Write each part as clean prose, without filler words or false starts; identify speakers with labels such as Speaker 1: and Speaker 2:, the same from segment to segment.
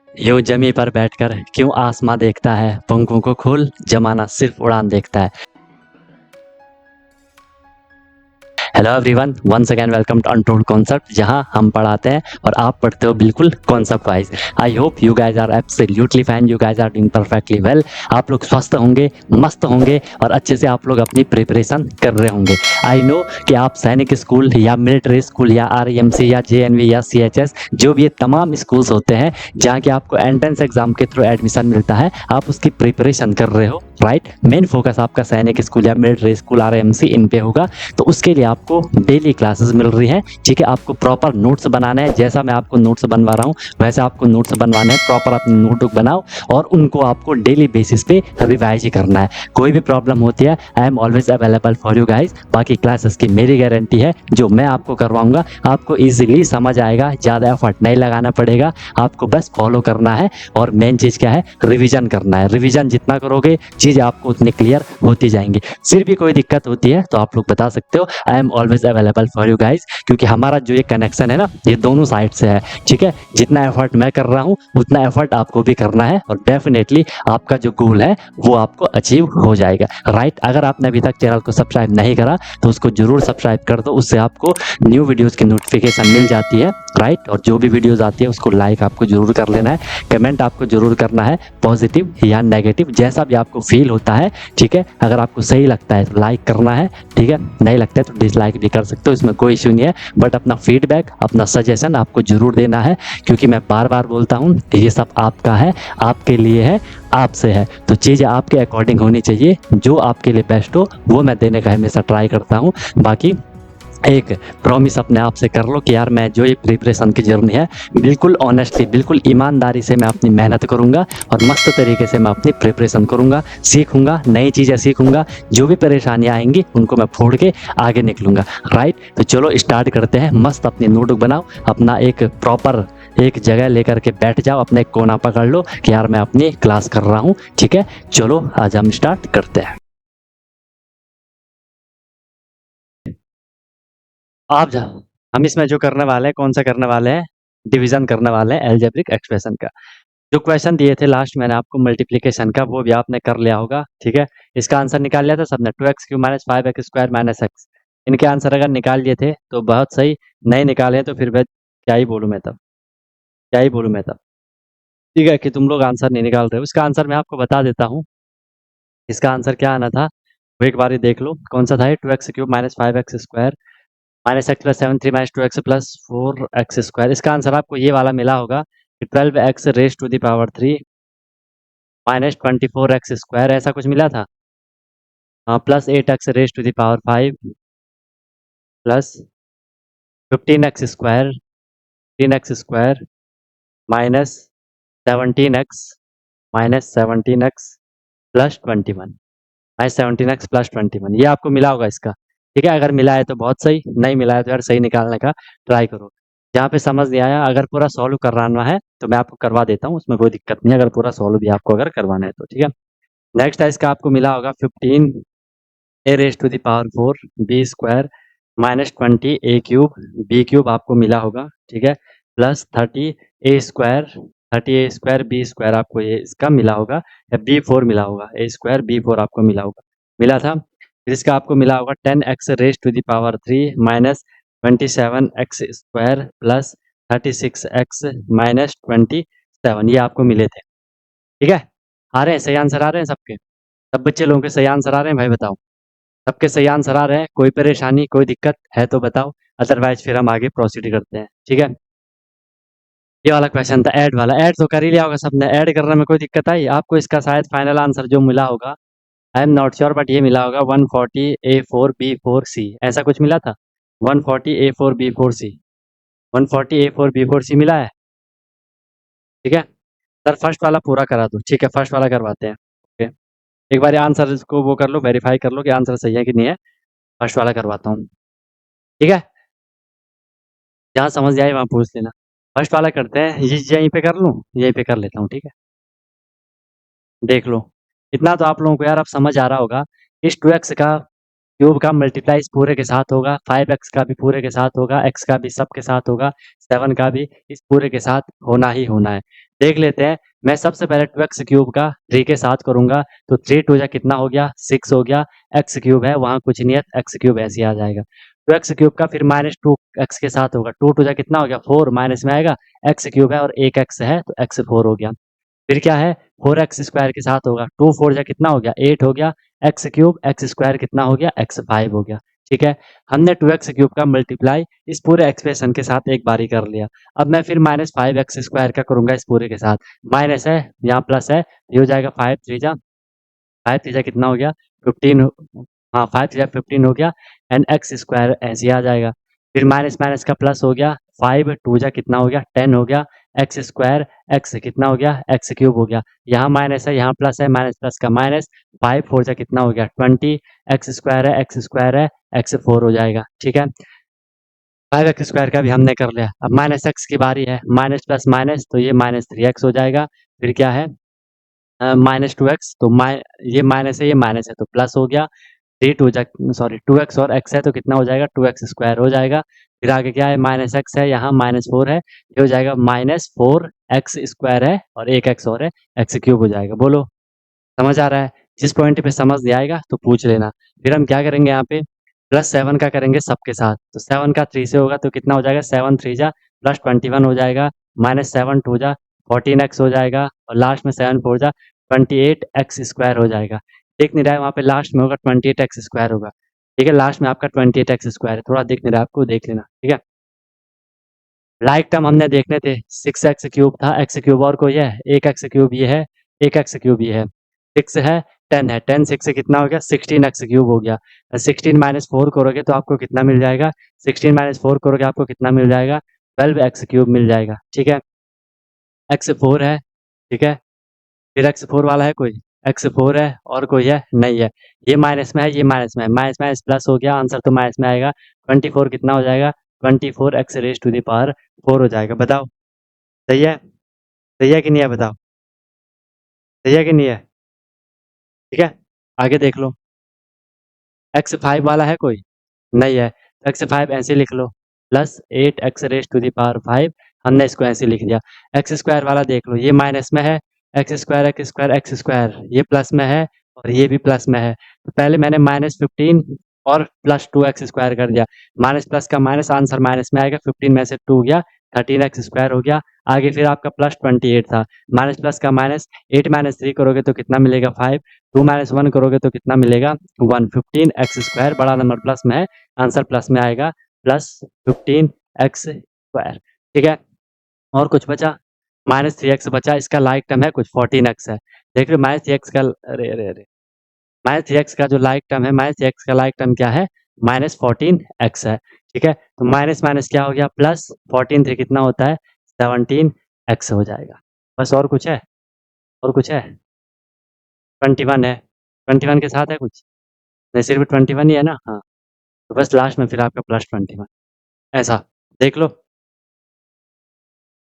Speaker 1: यूं जमी पर बैठकर क्यों आसमां देखता है, पंखों को खोल जमाना सिर्फ उड़ान देखता है। Hello everyone, once again welcome to untold concept, जहां हम पढ़ाते हैं और आप पढ़ते हो बिल्कुल concept wise. I hope you guys are absolutely fine, you guys are doing perfectly well. आप लोग स्वस्थ होंगे, मस्त होंगे और अच्छे से आप लोग अपनी प्रिपरेशन कर रहे होंगे। आई नो कि आप सैनिक स्कूल या मिलिट्री स्कूल या आरईएमसी या जेएनवी या सीएचएस, जो भी ये तमाम स्कूल्स होते हैं जहाँ के आपको एंट्रेंस एग्जाम के थ्रू एडमिशन मिलता है, आप उसकी प्रिपरेशन कर रहे हो, राइट। मेन फोकस आपका सैनिक स्कूल या मिलिट्री स्कूल आरईएमसी इन पे होगा। तो उसके लिए आपको डेली क्लासेस मिल रही हैं, ठीक है। आपको प्रॉपर नोट्स बनाना है, जैसा मैं आपको नोट्स बनवा रहा हूँ वैसे आपको नोट्स बनवाने हैं। प्रॉपर अपनी नोटबुक बनाओ और उनको आपको डेली बेसिस पे रिवाइज ही करना है। कोई भी प्रॉब्लम होती है, I am always available for you guys. बाकी क्लासेस की मेरी गारंटी है, जो मैं आपको करवाऊंगा आपको ईजिली समझ आएगा, ज़्यादा एफर्ट नहीं लगाना पड़ेगा, आपको बस फॉलो करना है। और मेन चीज़ क्या है, रिविजन करना है। रिविजन जितना करोगे चीज़ आपको उतनी क्लियर होती जाएंगी। फिर भी कोई दिक्कत होती है तो आप लोग बता सकते हो, I am always available for you guys. क्योंकि हमारा जो ये कनेक्शन है ना, ये दोनों साइड से है, ठीक है। जितना एफर्ट मैं कर रहा हूँ उतना एफर्ट आपको भी करना है और डेफिनेटली आपका जो गोल है वो आपको अचीव हो जाएगा, राइट। अगर आपने अभी तक चैनल को सब्सक्राइब नहीं करा तो उसको जरूर सब्सक्राइब कर दो, उससे आपको न्यू वीडियोस की नोटिफिकेशन मिल जाती है, राइट। और जो भी वीडियोस आती है उसको लाइक आपको जरूर कर लेना है, कमेंट आपको जरूर करना है, पॉजिटिव या नेगेटिव जैसा भी आपको फील होता है, ठीक है। अगर आपको सही लगता है तो लाइक करना है, ठीक है। नहीं लगता है तो डिसलाइक भी कर सकते हो, इसमें कोई इश्यू नहीं है। बट अपना फीडबैक, अपना सजेशन आपको जरूर देना है, क्योंकि मैं बार बार बोलता हूँ ये सब आपका है, आपके लिए है, आपसे है। तो चीज़ें आपके अकॉर्डिंग होनी चाहिए, जो आपके लिए बेस्ट हो वो मैं देने का हमेशा ट्राई करता हूँ। बाकी एक प्रॉमिस अपने आप से कर लो कि यार मैं जो ये प्रिपरेशन की जर्नी है बिल्कुल ऑनेस्टली, बिल्कुल ईमानदारी से मैं अपनी मेहनत करूंगा और मस्त तरीके से मैं अपनी प्रिपरेशन करूंगा, सीखूंगा, नई चीज़ें सीखूंगा। जो भी परेशानियां आएंगी उनको मैं फोड़ के आगे निकलूंगा, राइट। तो चलो स्टार्ट करते हैं। मस्त अपनी नोटबुक बनाओ, अपना एक प्रॉपर एक जगह लेकर के बैठ जाओ, अपने एक कोना पकड़ लो कि यार मैं अपनी क्लास कर रहा हूँ, ठीक है। चलो आज हम स्टार्ट करते हैं। आप जा हम इसमें जो करने वाले हैं, कौन सा करने वाले हैं, डिवीजन करने वाले हैं एल्जेब्रिक एक्सप्रेशन का। जो क्वेश्चन दिए थे लास्ट मैंने आपको मल्टीप्लिकेशन का, वो भी आपने कर लिया होगा, ठीक है। इसका आंसर निकाल लिया था सबने, 2x³ minus 5x² minus x। इनके आंसर अगर निकाल लिए थे तो बहुत सही, नहीं निकाले तो फिर मैं क्या ही बोलूँ, मैं तब क्या ही बोलूँ मैं तब। ठीक है कि तुम लोग आंसर नहीं निकाल रहे हो। इसका आंसर मैं आपको बता देता हूँ, इसका आंसर क्या आना था वो एक बार देख लो। कौन सा था ये, 2x³ minus 5x² minus x plus 7 3 minus 2x plus 4x²। इसका आंसर आपको ये वाला मिला होगा, 12x raise to the power 3 minus 24x², ऐसा कुछ मिला था। हाँ, plus 8x raise to the power 5 plus 15x² 15x² minus 17x plus 21 minus 17x plus 21, ये आपको मिला होगा इसका, ठीक है। अगर मिला है तो बहुत सही, नहीं मिला है तो यार सही निकालने का ट्राई करो। जहाँ पे समझ नहीं आया, अगर पूरा सॉल्व करवाना है तो मैं आपको करवा देता हूँ, उसमें कोई दिक्कत नहीं है, अगर पूरा सॉल्व भी आपको अगर करवाना है तो, ठीक है। नेक्स्ट है इसका, आपको मिला होगा 15 a raise to the power 4 b² minus 20 a³ b³ आपको मिला होगा, ठीक है। प्लस 30 a² b² आपको ये इसका मिला होगा, या b4 मिला होगा, a² b4 आपको मिला होगा, मिला था। फिर इसका आपको मिला होगा 10x raise to the power 3 minus 27x² plus 36x minus 27, ये आपको मिले थे, ठीक है। आ रहे हैं सही आंसर, आ रहे हैं सबके, सब बच्चे लोगों के सही आंसर आ रहे हैं भाई, बताओ। सबके सही आंसर आ रहे हैं, कोई परेशानी कोई दिक्कत है तो बताओ, अदरवाइज फिर हम आगे प्रोसीड करते हैं, ठीक है। ये वाला क्वेश्चन था ऐड वाला, ऐड तो कर ही लिया होगा सबने, ऐड करने में कोई दिक्कत आई आपको? इसका शायद फाइनल आंसर जो मिला होगा, I am not sure, but ये मिला होगा 140 A4 B4 C, ऐसा कुछ मिला था। 140 A4 B4 C, 140 A4 B4 C मिला है, ठीक है। सर फर्स्ट वाला पूरा करा दो, ठीक है, फर्स्ट वाला करवाते हैं, ओके। एक बार आंसर को वो कर लो, वेरीफाई कर लो कि आंसर सही है कि नहीं है। फर्स्ट वाला करवाता हूँ, ठीक है। जहाँ समझ जाए वहाँ पूछ लेना। फर्स्ट वाला करते हैं, यहीं पे कर लूँ, यहीं पे कर लेता हूँ, ठीक है। देख लो, इतना तो आप लोगों को यार अब समझ आ रहा होगा, इस 2x का क्यूब का मल्टीप्लाई इस पूरे के साथ होगा, 5x का भी पूरे के साथ होगा, x का भी सब के साथ होगा, 7 का भी इस पूरे के साथ होना ही होना है। देख लेते हैं। मैं सबसे पहले 2x क्यूब का 3 के साथ करूँगा, तो 3 2 जा कितना हो गया 6 हो गया, x क्यूब है वहाँ कुछ नहीं है, x क्यूब ऐसे ही आ जाएगा। 2x क्यूब का फिर -2x के साथ होगा, 2 2 जा कितना हो गया 4 माइनस में आएगा, x क्यूब है और एक x है तो x 4 हो गया। फिर क्या है 4x स्क्वायर के साथ होगा, 2 4 जा कितना हो गया 8 हो गया, x क्यूब x स्क्वायर कितना हो गया x 5 हो गया। ठीक है, हमने 2x क्यूब का मल्टीप्लाई इस पूरे एक्सप्रेशन के साथ एक बार ही कर लिया। अब मैं फिर -5x स्क्वायर का करूँगा इस पूरे के साथ, माइनस है यहाँ प्लस है, ये हो जाएगा 5 3 जा कितना हो गया 15 हाँ 5 3 जा 15 हो गया एंड x स्क्वायर ऐसे ही आ जाएगा। फिर माइनस माइनस का प्लस हो गया, 5 2 जा कितना हो गया 10 हो गया, x स्क्वायर x कितना हो गया x क्यूब हो गया, यहाँ माइनस है यहाँ प्लस है, माइनस प्लस का माइनस, 5 4 जा कितना हो गया 20, x स्क्वायर है x 4 हो जाएगा। ठीक है, 5x स्क्वायर का भी हमने कर लिया। अब माइनस एक्स की बारी है, माइनस प्लस माइनस तो ये -3x हो जाएगा। फिर क्या है -2x तो ये माइनस है तो प्लस हो गया, 2x और x है तो कितना हो जाएगा 2x स्क्वायर हो जाएगा। फिर आगे क्या है -x है यहाँ -4 है, ये हो जाएगा -4x स्क्वायर है और एक x और है x क्यूब हो जाएगा। बोलो समझ आ रहा है? जिस पॉइंट पे समझ नहीं आएगा तो पूछ लेना। फिर हम क्या करेंगे यहाँ पे +7 का करेंगे सबके साथ, तो 7 का 3 से होगा तो कितना हो जाएगा 7 3 जा +21 हो जाएगा, -7 2 जा 14x हो जाएगा और लास्ट में 7 4 जा 28x स्क्वायर हो जाएगा। देख नहीं रहा है वहाँ पे लास्ट में होगा 28x स्क्वायर होगा। ठीक है, लास्ट में आपका 28x स्क्वायर है, थोड़ा दिख नहीं रहा है आपको, देख लेना। ठीक है, लाइक टर्म हमने देखने थे 6x क्यूब था, x क्यूब और कोई है, एक x क्यूब ये है, एक x क्यूब ये है, 6 है 10 है, 10 6 से कितना हो गया 16x क्यूब हो गया। 16 - 4 करोगे तो आपको कितना मिल जाएगा, 16 - 4 करोगे आपको कितना मिल जाएगा 12x क्यूब मिल जाएगा। ठीक है, x 4 है। ठीक है, फिर x 4 वाला है कोई, x 4 है और कोई है नहीं है, ये माइनस में है ये माइनस में है, माइनस माइनस प्लस हो गया, आंसर तो माइनस में आएगा। 24 कितना हो जाएगा 24x rays to the power 4 हो जाएगा। बताओ सही है? सही है कि नहीं है बताओ? सही है कि नहीं है? ठीक है, आगे देख लो। x 5 वाला है कोई? नहीं है, x 5 ऐसे लिख लो, plus 8x raise to the power 5, हमने इसको ऐसे लिख दिया। x स्क्वायर वाला देख लो, ये माइनस में है, x स्क्वायर ये प्लस में है और ये भी प्लस में है। तो पहले मैंने -15 और प्लस 2x स्क्वायर कर दिया, माइनस प्लस का माइनस, आंसर माइनस में आएगा, 15 में से 2 गया, 13x स्क्वायर हो गया। आगे फिर आपका +28 था, माइनस प्लस का माइनस, 8 - 3 करोगे तो कितना मिलेगा 5, 2 - 1 करोगे तो कितना मिलेगा 1, 15x स्क्वायर बड़ा नंबर प्लस में है, आंसर प्लस में आएगा, प्लस 15x स्क्वायर। ठीक है, और कुछ बचा? -3x बचा, इसका लाइक टर्म है कुछ 14x है। देख रहे हो -3x का, अरे, अरे, अरे! -3x का जो लाइक टर्म है, -3x का लाइक टर्म क्या है? -14x है। ठीक है, तो माइनस माइनस क्या हो गया प्लस, 14 3 कितना होता है 17x हो जाएगा। बस और कुछ है? और कुछ है? 21 है, 21 के साथ है कुछ? नहीं, सिर्फ 21 ही है ना? हाँ, तो बस लास्ट में फिर आपका +21 ऐसा। देख लो,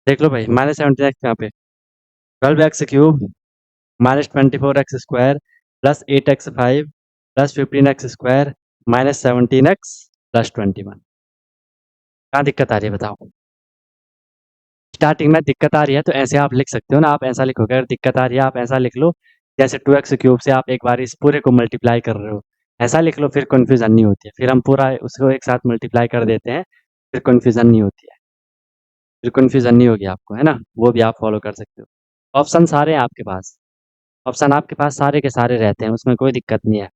Speaker 1: देख लो भाई, -17x कहाँ पे? 12x cube -24x square plus 8x5 plus 15x square -17x plus 21। कहाँ दिक्कत आ रही है बताओ? स्टार्टिंग में दिक्कत आ रही है तो ऐसे आप लिख सकते हो ना, आप ऐसा लिखोगे, अगर दिक्कत आ रही है आप ऐसा लिख लो, जैसे 2x क्यूब से आप एक बार इस पूरे को मल्टीप्लाई कर रहे हो, ऐसा लिख लो, फिर कन्फ्यूज़न नहीं होती है। फिर हम पूरा उसको एक साथ मल्टीप्लाई कर देते हैं, फिर कन्फ्यूज़न नहीं होती है, फिर कन्फ्यूज़न नहीं होगी आपको, है ना? वो भी आप फॉलो कर सकते हो। ऑप्शन सारे हैं आपके पास, ऑप्शन आपके पास सारे के सारे रहते हैं, उसमें कोई दिक्कत नहीं है।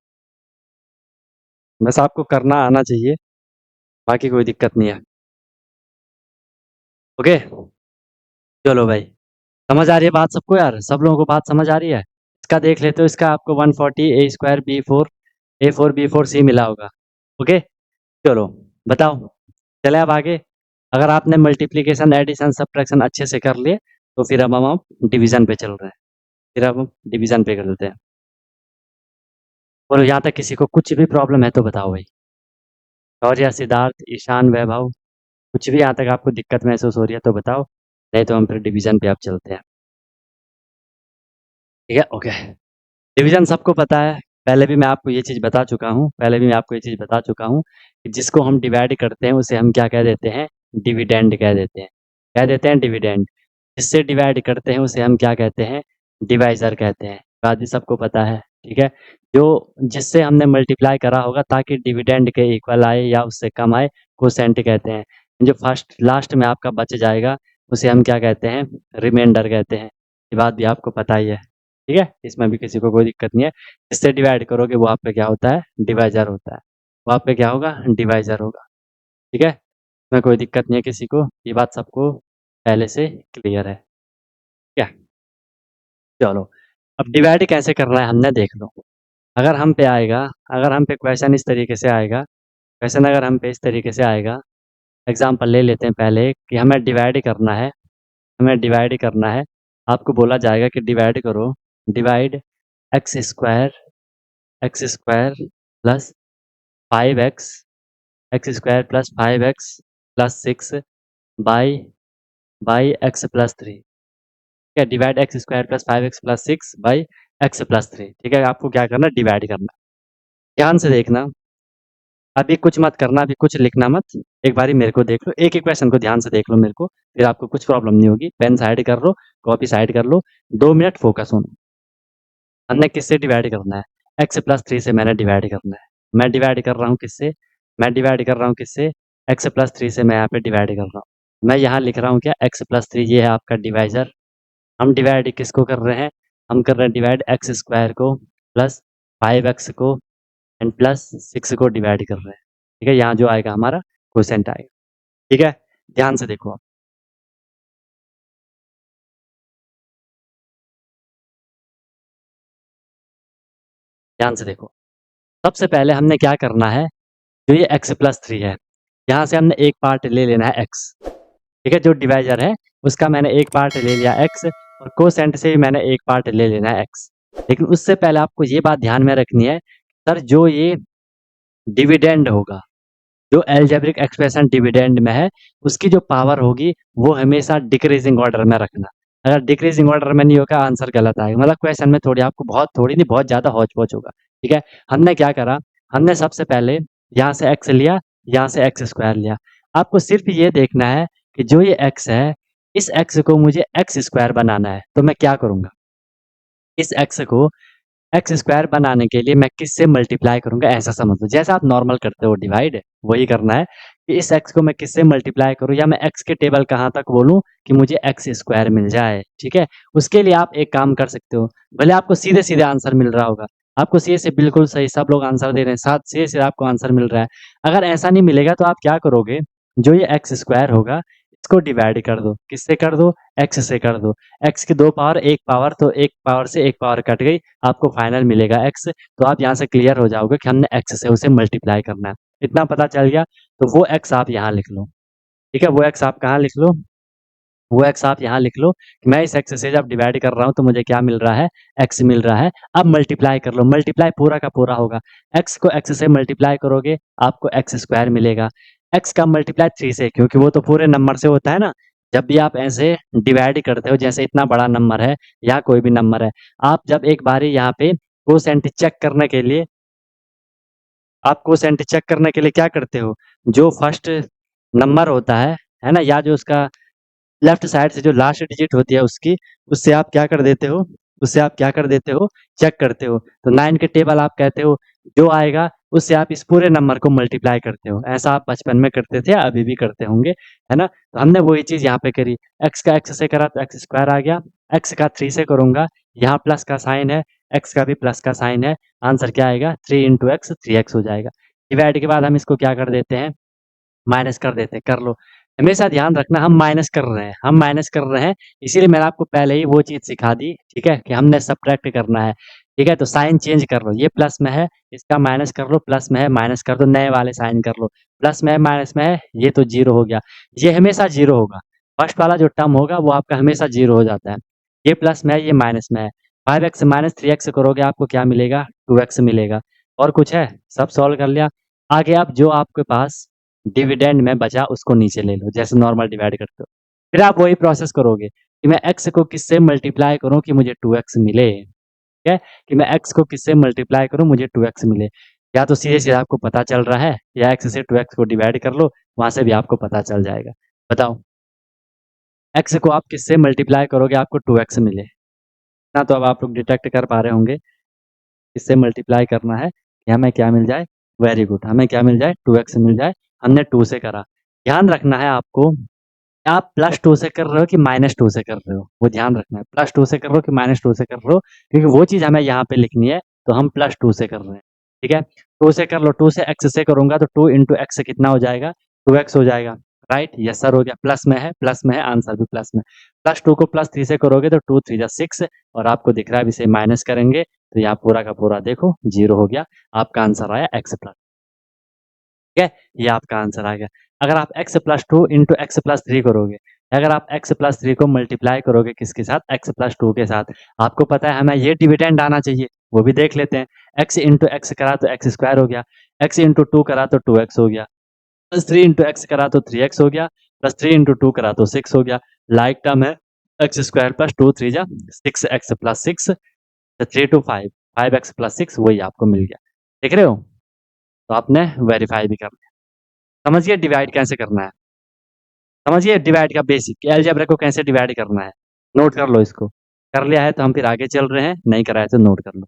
Speaker 1: बस आपको करना आना चाहिए, बाकी कोई दिक्कत नहीं है। ओके, चलो भाई, समझ आ रही है बात सबको यार? सब लोगों को बात समझ आ रही है? इसका देख लेते हो, इसका आपको 140 ए स्क्वायर बी फोर सी मिला होगा। ओके, चलो बताओ, चले अब आगे। अगर आपने मल्टीप्लिकेशन एडिशन सब्ट्रैक्शन अच्छे से कर लिए तो फिर अब हम डिवीजन पे चल रहे हैं, फिर अब हम डिवीजन पे कर लेते हैं। बोलो, यहाँ तक किसी को कुछ भी प्रॉब्लम है तो बताओ भाई। और या सिद्धार्थ, ईशान, वैभव, कुछ भी यहाँ तक आपको दिक्कत महसूस हो रही है तो बताओ, नहीं तो हम फिर डिवीजन पे अब चलते हैं। ठीक है, ओके। डिवीजन सबको पता है, पहले भी मैं आपको ये चीज़ बता चुका हूँ, कि जिसको हम डिवाइड करते हैं उसे हम क्या कह देते हैं, डिविडेंड कह देते हैं। कह देते हैं डिविडेंड। जिससे डिवाइड करते हैं उसे हम क्या कहते हैं, डिवाइज़र कहते हैं। बात भी सबको पता है, ठीक है? जो जिससे हमने मल्टीप्लाई करा होगा ताकि डिविडेंड के इक्वल आए या उससे कम आए, कोसेंट कहते हैं। जो फर्स्ट लास्ट में आपका बच जाएगा उसे हम क्या कहते हैं, रिमाइंडर कहते हैं। ये बात भी आपको पता ही है, ठीक है? इसमें भी किसी को कोई दिक्कत नहीं है। जिससे डिवाइड करोगे वो आप पे क्या होता है, डिवाइज़र होता है। वो आप पे क्या होगा, डिवाइज़र होगा, ठीक है? इसमें कोई दिक्कत नहीं है किसी को, ये बात सबको पहले से क्लियर है, क्या? चलो, अब डिवाइड कैसे करना है हमने देख लो। अगर हम पे आएगा अगर हम पे क्वेश्चन इस तरीके से आएगा क्वेश्चन अगर हम पे इस तरीके से आएगा, एग्ज़ाम्पल ले लेते हैं पहले कि हमें डिवाइड करना है। आपको बोला जाएगा कि डिवाइड करो, divide x square plus 5x x square plus 5x plus 6 by x plus 3, ठीक है? Divide x square plus 5x plus 6 by x plus 3, ठीक है? आपको क्या करना है, डिवाइड करना है। ध्यान से देखना, अभी कुछ मत करना, अभी कुछ लिखना मत, एक बारी मेरे को देख लो, एक-एक क्वेश्चन को ध्यान से देख लो मेरे को, फिर आपको कुछ प्रॉब्लम नहीं होगी। पेन साइड कर लो, कॉपी साइड कर लो, 2 मिनट फोकस होना। हमने किससे डिवाइड करना है? x प्लस 3 से मैंने डिवाइड करना है। मैं डिवाइड कर रहा हूँ किससे? मैं डिवाइड कर रहा हूँ किससे? x प्लस 3 से मैं यहाँ पे डिवाइड कर रहा हूँ। मैं यहाँ लिख रहा हूँ क्या, x प्लस 3 ये है आपका डिवाइज़र। हम डिवाइड किसको कर रहे हैं? हम कर रहे हैं डिवाइड एक्स स्क्वायर को प्लस 5x को एंड प्लस 6 को डिवाइड कर रहे हैं, ठीक है? यहाँ जो आएगा हमारा क्वोशिएंट आएगा, ठीक है? ध्यान से देखो आप। ध्यान से देखो। सबसे पहले हमने क्या करना है, जो ये x प्लस 3 है, यहाँ से हमने एक पार्ट ले लेना है x, ठीक है? जो डिवाइज़र है उसका मैंने एक पार्ट ले लिया x और कोसेंट से भी मैंने एक पार्ट ले लेना है x। लेकिन उससे पहले आपको ये बात ध्यान में रखनी है, सर जो ये डिविडेंड होगा, जो अलजेब्रिक एक्सप्रेशन डिविडेंड में है, उसकी जो पावर होगी वो हमेशा डिक्रीजिंग ऑर्डर में रखना। अगर डिक्रीजिंग ऑर्डर में नहीं होगा आंसर गलत आएगा। मतलब क्वेश्चन में थोड़ी आपको थोड़ी नहीं बहुत ज़्यादा हौच-पौच होगा, ठीक है? हमने क्या करा, हमने सबसे पहले यहाँ से x लिया, यहाँ से x स्क्वायर लिया। आपको सिर्फ़ ये देखना है कि जो ये x है, इस x को मुझे x स्क्वायर बनाना है, तो मैं क्या करूँगा? इस x को एक्स स्क्वायर बनाने के लिए मैं किससे मल्टीप्लाई करूँगा, ऐसा समझ लो। जैसा आप नॉर्मल करते हो डिवाइड, वही करना है कि इस एक्स को मैं किससे मल्टीप्लाई करूँ या मैं एक्स के टेबल कहाँ तक बोलूँ कि मुझे एक्स स्क्वायर मिल जाए, ठीक है? उसके लिए आप एक काम कर सकते हो, भले आपको सीधे-सीधे आंसर मिल रहा होगा, आपको सीधे-सीधे बिल्कुल सही सब लोग आंसर दे रहे हैं, साथ सीधे-सीधे आपको आंसर मिल रहा है। अगर ऐसा नहीं मिलेगा तो आप क्या करोगे, जो ये एक्स स्क्वायर होगा, इसको डिवाइड कर दो। किससे कर दो? एक्स से कर दो। एक्स की 2 पावर 1 पावर तो 1 पावर से 1 पावर कट गई, आपको फाइनल मिलेगा x, तो आप यहाँ से क्लियर हो जाओगे कि हमने x से उसे मल्टीप्लाई करना है। इतना पता चल गया, तो वो x आप यहाँ लिख लो, ठीक है? वो x आप कहाँ लिख लो? वो x आप यहाँ लिख लो कि मैं इस x से जब डिवाइड कर रहा हूँ तो मुझे क्या मिल रहा है? x मिल रहा है। अब मल्टीप्लाई कर लो, मल्टीप्लाई पूरा का पूरा होगा। x को x से मल्टीप्लाई करोगे, आपको x स्क्वायर मिलेगा। x का मल्टीप्लाई 3 से, क्योंकि वो तो पूरे नंबर से होता है ना। जब भी आप ऐसे डिवाइड करते हो, जैसे इतना बड़ा नंबर है या कोई भी नंबर है, आप जब एक बारी यहाँ पे कोसेंट चेक करने के लिए आप कोसेंट चेक करने के लिए क्या करते हो? जो फर्स्ट नंबर होता है ना? या जो उसका लेफ्ट साइड से जो लास्ट डिजिट होती है उसकी, उससे आप क्या कर देते हो, चेक करते हो। तो 9 के टेबल आप कहते हो, जो आएगा उससे आप इस पूरे नंबर को मल्टीप्लाई करते हो। ऐसा आप बचपन में करते थे, अभी भी करते होंगे, है ना? तो हमने वही चीज़ यहाँ पे करी। x का x से करा तो x स्क्वायर आ गया, x का 3 से करूँगा, यहाँ प्लस का साइन है, x का भी प्लस का साइन है, आंसर क्या आएगा? 3 इंटू x 3x हो जाएगा। डिवाइड के बाद हम इसको क्या कर देते हैं? माइनस कर देते हैं, कर लो। हमेशा ध्यान रखना हम माइनस कर रहे हैं, इसीलिए मैंने आपको पहले ही वो चीज़ सिखा दी, ठीक है? कि हमने सब्ट्रैक्ट करना है, ठीक है? तो साइन चेंज कर लो, ये प्लस में है, इसका माइनस कर लो, प्लस में है, माइनस कर दो, नए वाले साइन कर लो। प्लस में है, माइनस में है, ये तो 0 हो गया। ये हमेशा 0 होगा, फर्स्ट वाला जो टर्म होगा वो आपका हमेशा 0 हो जाता है। ये प्लस में है, ये माइनस में है। 5x माइनस 3x करोगे आपको क्या मिलेगा? 2x मिलेगा। और कुछ है? सब सॉल्व कर लिया। आगे अब जो आपके पास डिविडेंड में बचा उसको नीचे ले लो, जैसे नॉर्मल डिवाइड करते हो। फिर आप वही प्रोसेस करोगे कि मैं x को किससे मल्टीप्लाई करूँ कि मुझे 2x मिले, ठीक है? कि मैं x को किससे मल्टीप्लाई करूँ मुझे 2x मिले। या तो सीधे-सीधे आपको पता चल रहा है या x से 2x को डिवाइड कर लो, वहाँ से भी आपको पता चल जाएगा। बताओ? एक्स को आप किससे मल्टीप्लाई करोगे आपको 2x मिले ना, तो अब आप लोग डिटेक्ट कर पा रहे होंगे किससे मल्टीप्लाई करना है कि हमें क्या मिल जाए। वेरी गुड, हमें क्या मिल जाए 2x मिल जाए। हमने 2 से करा। ध्यान रखना है आपको, आप +2 से कर रहे हो कि -2 से कर रहे हो, वो ध्यान रखना है। +2 से कर रहे हो कि -2 से कर रहे हो, क्योंकि वो चीज़ हमें यहाँ पे लिखनी है, तो हम +2 से कर रहे हैं, ठीक है? 2 से कर लो, 2 से x से करूँगा तो 2 इंटू x कितना हो जाएगा? 2x हो जाएगा, राइट? यस सर हो गया, प्लस में है, आंसर भी प्लस में। +2 को +3 से करोगे तो 2 3 जा 6 और आपको दिख रहा है अब इसे माइनस करेंगे, तो यहाँ पूरा का पूरा देखो 0 हो गया, आपका आंसर आया x प्लस। ठीक है? ये आपका आंसर आ गया। अगर आप x plus 2 into x plus 3 करोगे, अगर आप x प्लस 3 को मल्टीप्लाई करोगे किसके साथ? x प्लस 2 के साथ। आपको पता है हमें ये डिविडेंड आना चाहिए, वो भी देख लेते हैं। x इंटू x करा तो x स्क्वायर हो गया, x इंटू 2 करा तो 2x हो गया, प्लस 3 इंटू x करा तो 3x हो गया, प्लस 3 इंटू 2 करा तो 6 हो गया। लाइक टर्म है x स्क्वायर प्लस 2 3 जा 6x plus 6 3 to 5 5x plus 6 वही आपको मिल गया। देख रहे हो? तो आपने वेरीफाई भी कर लिया। समझिए डिवाइड कैसे करना है। समझिए डिवाइड का बेसिक, अलजेब्रा को कैसे डिवाइड करना है। नोट कर लो इसको। कर लिया है तो हम फिर आगे चल रहे हैं, नहीं करा है तो नोट कर लो,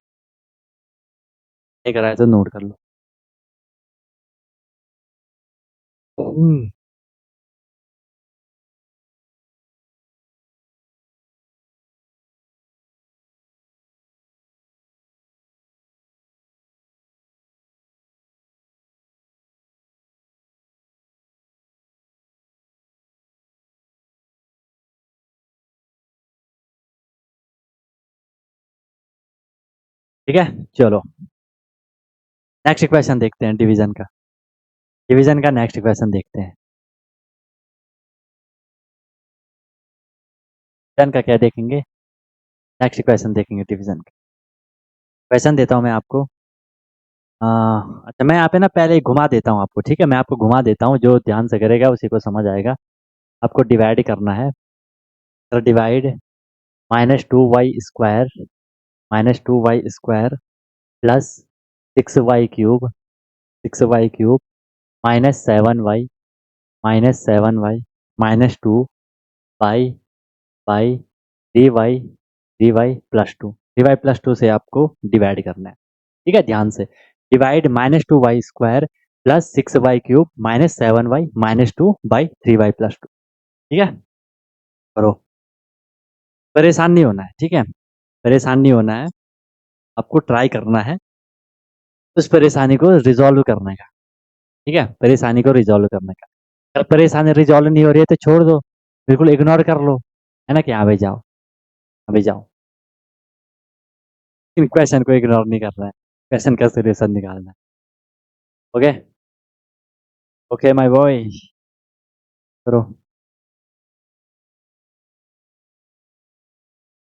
Speaker 1: नहीं करा है तो नोट कर लो। ठीक है, चलो नेक्स्ट क्वेश्चन देखते हैं डिवीजन का। डिवीजन का नेक्स्ट क्वेश्चन देखते हैं। डिवीजन का क्या देखेंगे? नेक्स्ट क्वेश्चन देखेंगे डिवीजन का। क्वेश्चन देता हूँ मैं आपको। अच्छा मैं यहाँ पे ना पहले ही घुमा देता हूँ आपको, ठीक है? मैं आपको घुमा देता हूँ, जो ध्यान से करेगा उसी को समझ आएगा। आपको डिवाइड करना है, तो divide -2y² -2y² plus 6y³ -7y -2 by dy+2 से आपको डिवाइड करना है, ठीक है? ध्यान से divide -2y² plus 6y³ -7y -2/3y+2, ठीक है? करो, परेशान नहीं होना है, ठीक है? परेशान नहीं होना है, आपको ट्राई करना है उस परेशानी को रिजॉल्व करने का, ठीक है? परेशानी को रिजॉल्व करने का। अगर परेशानी रिजॉल्व नहीं हो रही है तो छोड़ दो, बिल्कुल इग्नोर कर लो, है ना? कि हाँ भाई जाओ, अभी जाओ। इन क्वेश्चन को इग्नोर नहीं करना है, क्वेश्चन का सोल्यूशन निकालना है। ओके ओके माय बॉय, करो।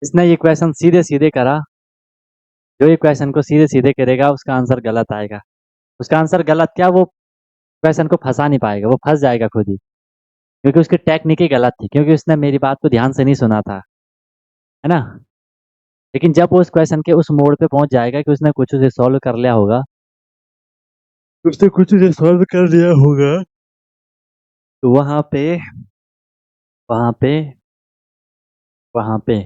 Speaker 1: इसने ये क्वेश्चन सीधे सीधे करा, जो ये क्वेश्चन को सीधे सीधे करेगा उसका आंसर गलत आएगा। उसका आंसर गलत क्या, वो क्वेश्चन को फंसा नहीं पाएगा, वो फंस जाएगा खुद ही, क्योंकि उसकी टेक्निक ही गलत थी, क्योंकि उसने मेरी बात को ध्यान से नहीं सुना था, है ना? लेकिन जब वो उस क्वेश्चन के उस मोड़ पे पहुंच जाएगा कि उसने कुछ उसे सॉल्व कर लिया होगा, उसने कुछ उसे सॉल्व कर लिया होगा, तो वहां पे वहां पे वहां पे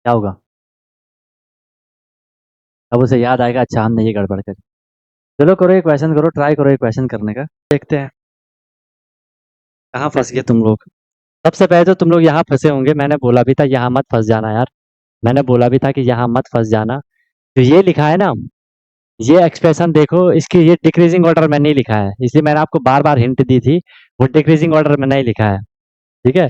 Speaker 1: क्या होगा? अब उसे याद आएगा, अच्छा हमने ये गड़बड़ करी। चलो करो, ये क्वेश्चन करो, ट्राई करो ये क्वेश्चन करने का, देखते हैं कहाँ फंस गए तुम लोग। सबसे पहले तो तुम लोग यहाँ फंसे होंगे, मैंने बोला भी था यहाँ मत फंस जाना यार, मैंने बोला भी था कि यहाँ मत फंस जाना। तो ये लिखा है ना, ये एक्सप्रेशन देखो, इसकी ये डिक्रीजिंग ऑर्डर में नहीं लिखा है, इसलिए मैंने आपको बार बार हिंट दी थी, वो डिक्रीजिंग ऑर्डर में नहीं लिखा है, ठीक है?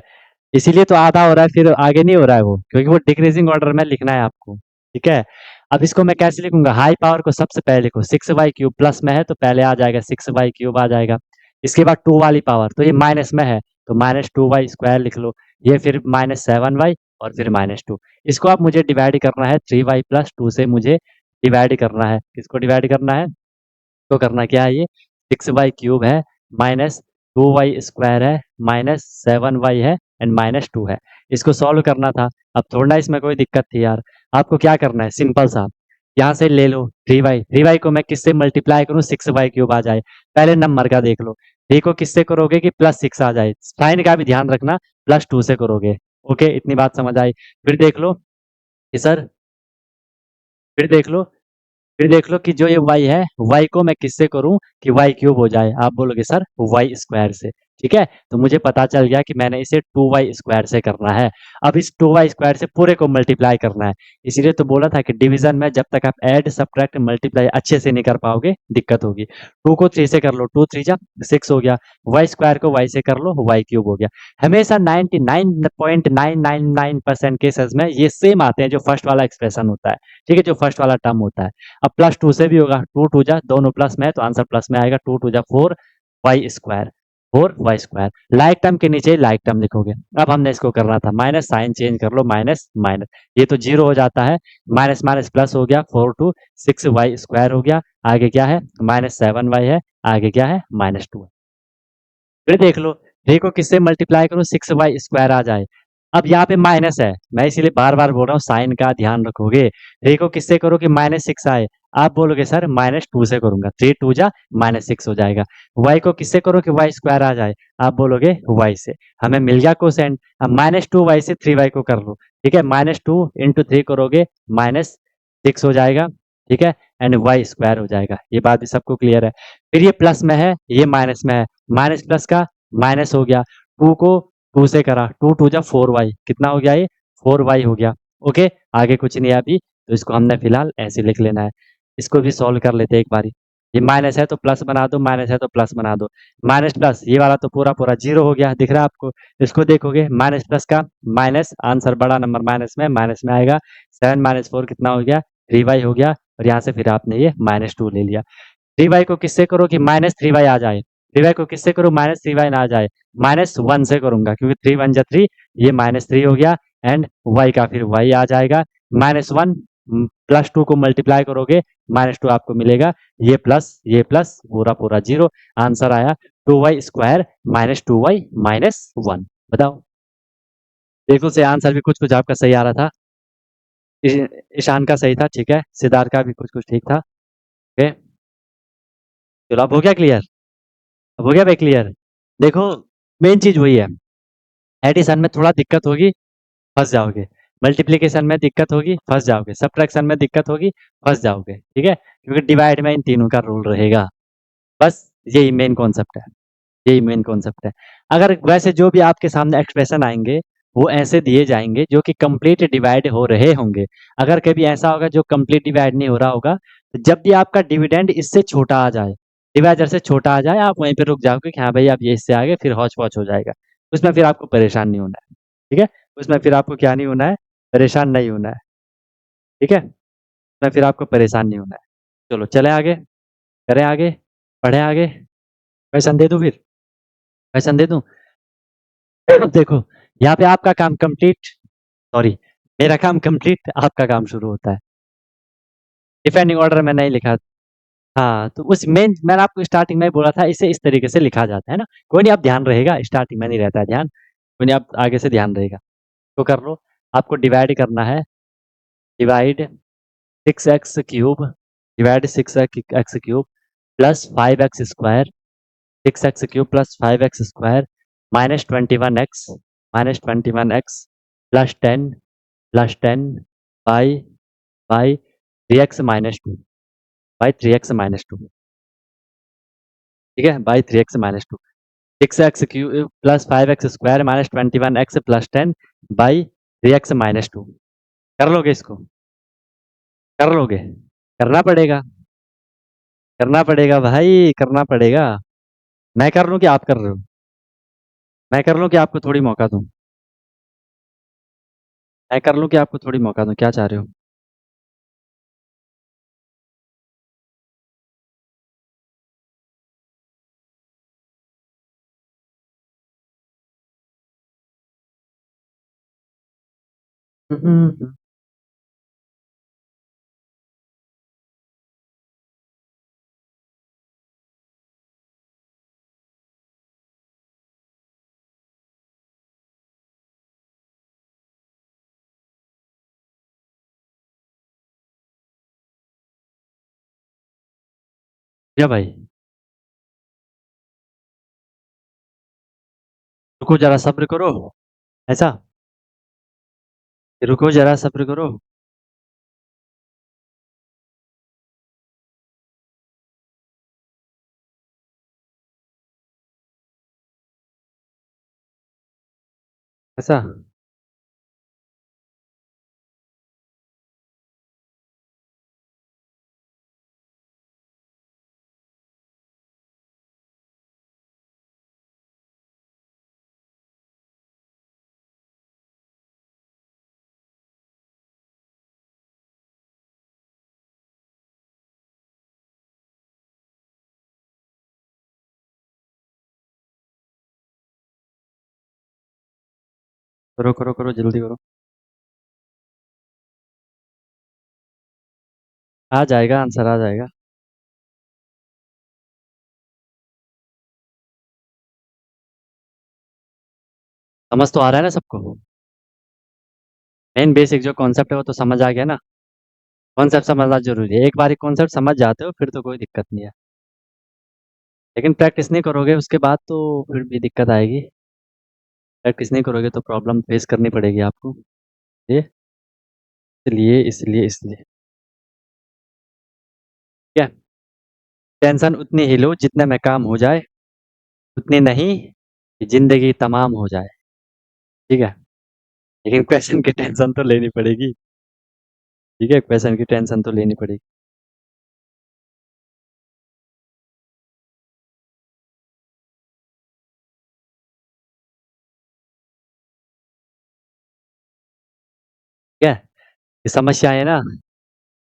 Speaker 1: इसीलिए तो आधा हो रहा है, फिर आगे नहीं हो रहा है वो, क्योंकि वो डिक्रीजिंग ऑर्डर में लिखना है आपको, ठीक है? अब इसको मैं कैसे लिखूंगा? हाई पावर को सबसे पहले लिखो, 6y³ प्लस में है तो पहले आ जाएगा 6y³ आ जाएगा, इसके बाद 2 वाली पावर, तो ये माइनस में है तो -2y² लिख लो, ये फिर -7y और फिर -2। इसको अब मुझे डिवाइड करना है 3y+2 से, मुझे डिवाइड करना है, किसको डिवाइड करना है? तो करना क्या है, ये 6y³ है, -2y² है, -7y है एंड -2 है। इसको सॉल्व करना था, अब थोड़ा इसमें कोई दिक्कत थी यार। आपको क्या करना है, सिंपल सा, यहाँ से ले लो 3y को मैं किससे मल्टीप्लाई करूँ? 6y³ आ जाए, पहले नंबर का देख लो, 3 को किससे करोगे कि +6 आ जाए। साइन का भी ध्यान रखना, +2 से करोगे। ओके, इतनी बात समझ आई। फिर देख लो कि सर फिर देख लो फिर देख लो कि जो ये y है, y को मैं किससे करूं कि y क्यूब हो जाए। आप बोलोगे सर y स्क्वायर से। ठीक है, तो मुझे पता चल गया कि मैंने इसे 2y स्क्वायर से करना है। अब इस 2y स्क्वायर से पूरे को मल्टीप्लाई करना है। इसीलिए तो बोला था कि डिवीजन में जब तक आप ऐड सब्ट्रैक्ट मल्टीप्लाई अच्छे से नहीं कर पाओगे, दिक्कत होगी। 2 को 3 से कर लो, 2 3 जा 6 हो गया। y स्क्वायर को y से कर लो, y क्यूब हो गया। हमेशा 99.999% केसेस में ये सेम आते हैं जो फर्स्ट वाला एक्सप्रेशन होता है। ठीक है, जो फर्स्ट वाला टर्म होता है। अब +2 से भी होगा, 2 2 जा दोनों प्लस में है तो आंसर प्लस में आएगा। 2 2 जा 4 Y square, 4 Y square. Like term के नीचे लाइक टर्म लिखोगे। अब हमने इसको करना था माइनस, साइन चेंज कर लो, माइनस माइनस, ये तो जीरो हो जाता है। माइनस माइनस प्लस हो गया, 4 2 6 वाई स्क्वायर हो गया। आगे क्या है, -7y है। आगे क्या है, -2 है। फिर देख लो, 3 को किससे मल्टीप्लाई करूं, 6y स्क्वायर आ जाए। अब यहाँ पे माइनस है, मैं इसीलिए बार बार बोल रहा हूँ साइन का ध्यान रखोगे। 3 को किससे करो कि -6 आए। आप बोलोगे सर -2 से करूंगा, 3 2 जा -6 हो जाएगा। y को किससे करो कि y स्क्वायर आ जाए। आप बोलोगे y से। हमें मिल गया कोसेंट। अब -2y से 3y को कर लो। ठीक है, -2 इंटू 3 करोगे -6 हो जाएगा। ठीक है, एंड y स्क्वायर हो जाएगा। ये बात भी सबको क्लियर है। फिर ये प्लस में है, ये माइनस में है। माइनस प्लस का माइनस हो गया। 2 को 2 से करा, 2 2 जा 4y, कितना हो गया ये, 4y हो गया। ओके, आगे कुछ नहीं है अभी, तो इसको हमने फिलहाल ऐसे लिख लेना है। इसको भी सॉल्व कर लेते हैं एक बारी। ये माइनस है तो प्लस बना दो, माइनस है तो प्लस बना दो। माइनस प्लस ये वाला तो पूरा पूरा जीरो हो गया, दिख रहा है आपको। इसको देखोगे माइनस प्लस का माइनस, आंसर बड़ा नंबर माइनस में आएगा। 7 माइनस 4 कितना हो गया, 3y हो गया। और यहाँ से फिर आपने ये -2 ले लिया। 3y को किससे करो कि -3y आ जाए। 3y को किससे करो -3y ना आ जाए। -1 से करूंगा क्योंकि 3 1 जा 3, ये -3 हो गया। एंड y का फिर y आ जाएगा। -1 +2 को मल्टीप्लाई करोगे, -2 आपको मिलेगा। ये प्लस पूरा पूरा जीरो। आंसर आया 2y स्क्वायर -2y -1। बताओ। देखो से आंसर भी कुछ कुछ आपका सही आ रहा था। ईशान का सही था, ठीक है। सिद्धार्थ का भी कुछ कुछ ठीक था। ओके, चलो अब हो गया क्लियर। अब हो गया भाई क्लियर। देखो, मेन चीज वही है, एडिशन में थोड़ा दिक्कत होगी, फंस जाओगे। मल्टीप्लिकेशन में दिक्कत होगी, फंस जाओगे। सब्ट्रैक्शन में दिक्कत होगी, फंस जाओगे। ठीक है, क्योंकि डिवाइड में इन तीनों का रूल रहेगा। बस यही मेन कॉन्सेप्ट है, यही मेन कॉन्सेप्ट है। अगर वैसे जो भी आपके सामने एक्सप्रेशन आएंगे, वो ऐसे दिए जाएंगे जो कि कंप्लीट डिवाइड हो रहे होंगे। अगर कभी ऐसा होगा जो कंप्लीट डिवाइड नहीं हो रहा होगा, तो जब भी आपका डिविडेंड इससे छोटा आ जाए, डिवाइडर से छोटा आ जाए, आप वहीं पे रुक जाओगे कि हाँ भाई अब ये इससे आगे फिर हौच पौच हो जाएगा। उसमें फिर आपको परेशान नहीं होना है। ठीक है, उसमें फिर आपको क्या नहीं होना है, परेशान नहीं होना है। ठीक है, उसमें फिर आपको परेशान नहीं होना है। चलो चले आगे, करें आगे, पढ़े आगे। क्वेश्चन दे दूं फिर, क्वेश्चन दे दूं। देखो, यहाँ पे आपका काम कंप्लीट, सॉरी, मेरा काम कंप्लीट, आपका काम शुरू होता है। डिफेंडिंग ऑर्डर में नहीं लिखा। हाँ, तो उस मेन मैंने आपको स्टार्टिंग में ही बोला था, इसे इस तरीके से लिखा जाता है ना। कोई नहीं, आप ध्यान रहेगा, स्टार्टिंग में नहीं रहता है ध्यान। कोई नहीं, आप आगे से ध्यान रहेगा। तो कर लो। आपको डिवाइड करना है। Divide 6x cube, divide 6x cube plus 5x square, 6x cube plus 5x square -21x, -21x plus 10 by 3x-2, by 3x-2। ठीक है, by 3x-2। 6x cube plus 5x square -21x plus 10 by 3x-2। कर लोगे इसको, कर लोगे, करना पड़ेगा, करना पड़ेगा भाई, करना पड़ेगा। मैं कर लूं कि आप कर रहे हो, मैं कर लूं कि आपको थोड़ी मौका दूं, मैं कर लूं कि आपको थोड़ी मौका दूं, क्या चाह रहे हो। हम्म, क्या भाई, रुको जरा सब्र करो। ऐसा? रुको जरा सब्र करो। ऐसा? करो करो करो जल्दी करो। आ जाएगा आंसर आ जाएगा। समझ तो आ रहा है ना सबको? मेन बेसिक जो कॉन्सेप्ट है वो तो समझ आ गया ना। कॉन्सेप्ट समझना जरूरी है, एक बार कॉन्सेप्ट समझ जाते हो फिर तो कोई दिक्कत नहीं है। लेकिन प्रैक्टिस नहीं करोगे उसके बाद तो फिर भी दिक्कत आएगी। प्रैक्टिस नहीं करोगे तो प्रॉब्लम फेस करनी पड़ेगी आपको। ये इसलिए क्या? टेंशन उतनी ही लो जितने में काम हो जाए, उतनी नहीं कि जिंदगी तमाम हो जाए। ठीक है? लेकिन क्वेश्चन की टेंशन तो लेनी पड़ेगी। ठीक है, क्वेश्चन की टेंशन तो लेनी पड़ेगी। ठीक है? ये समस्याएं ना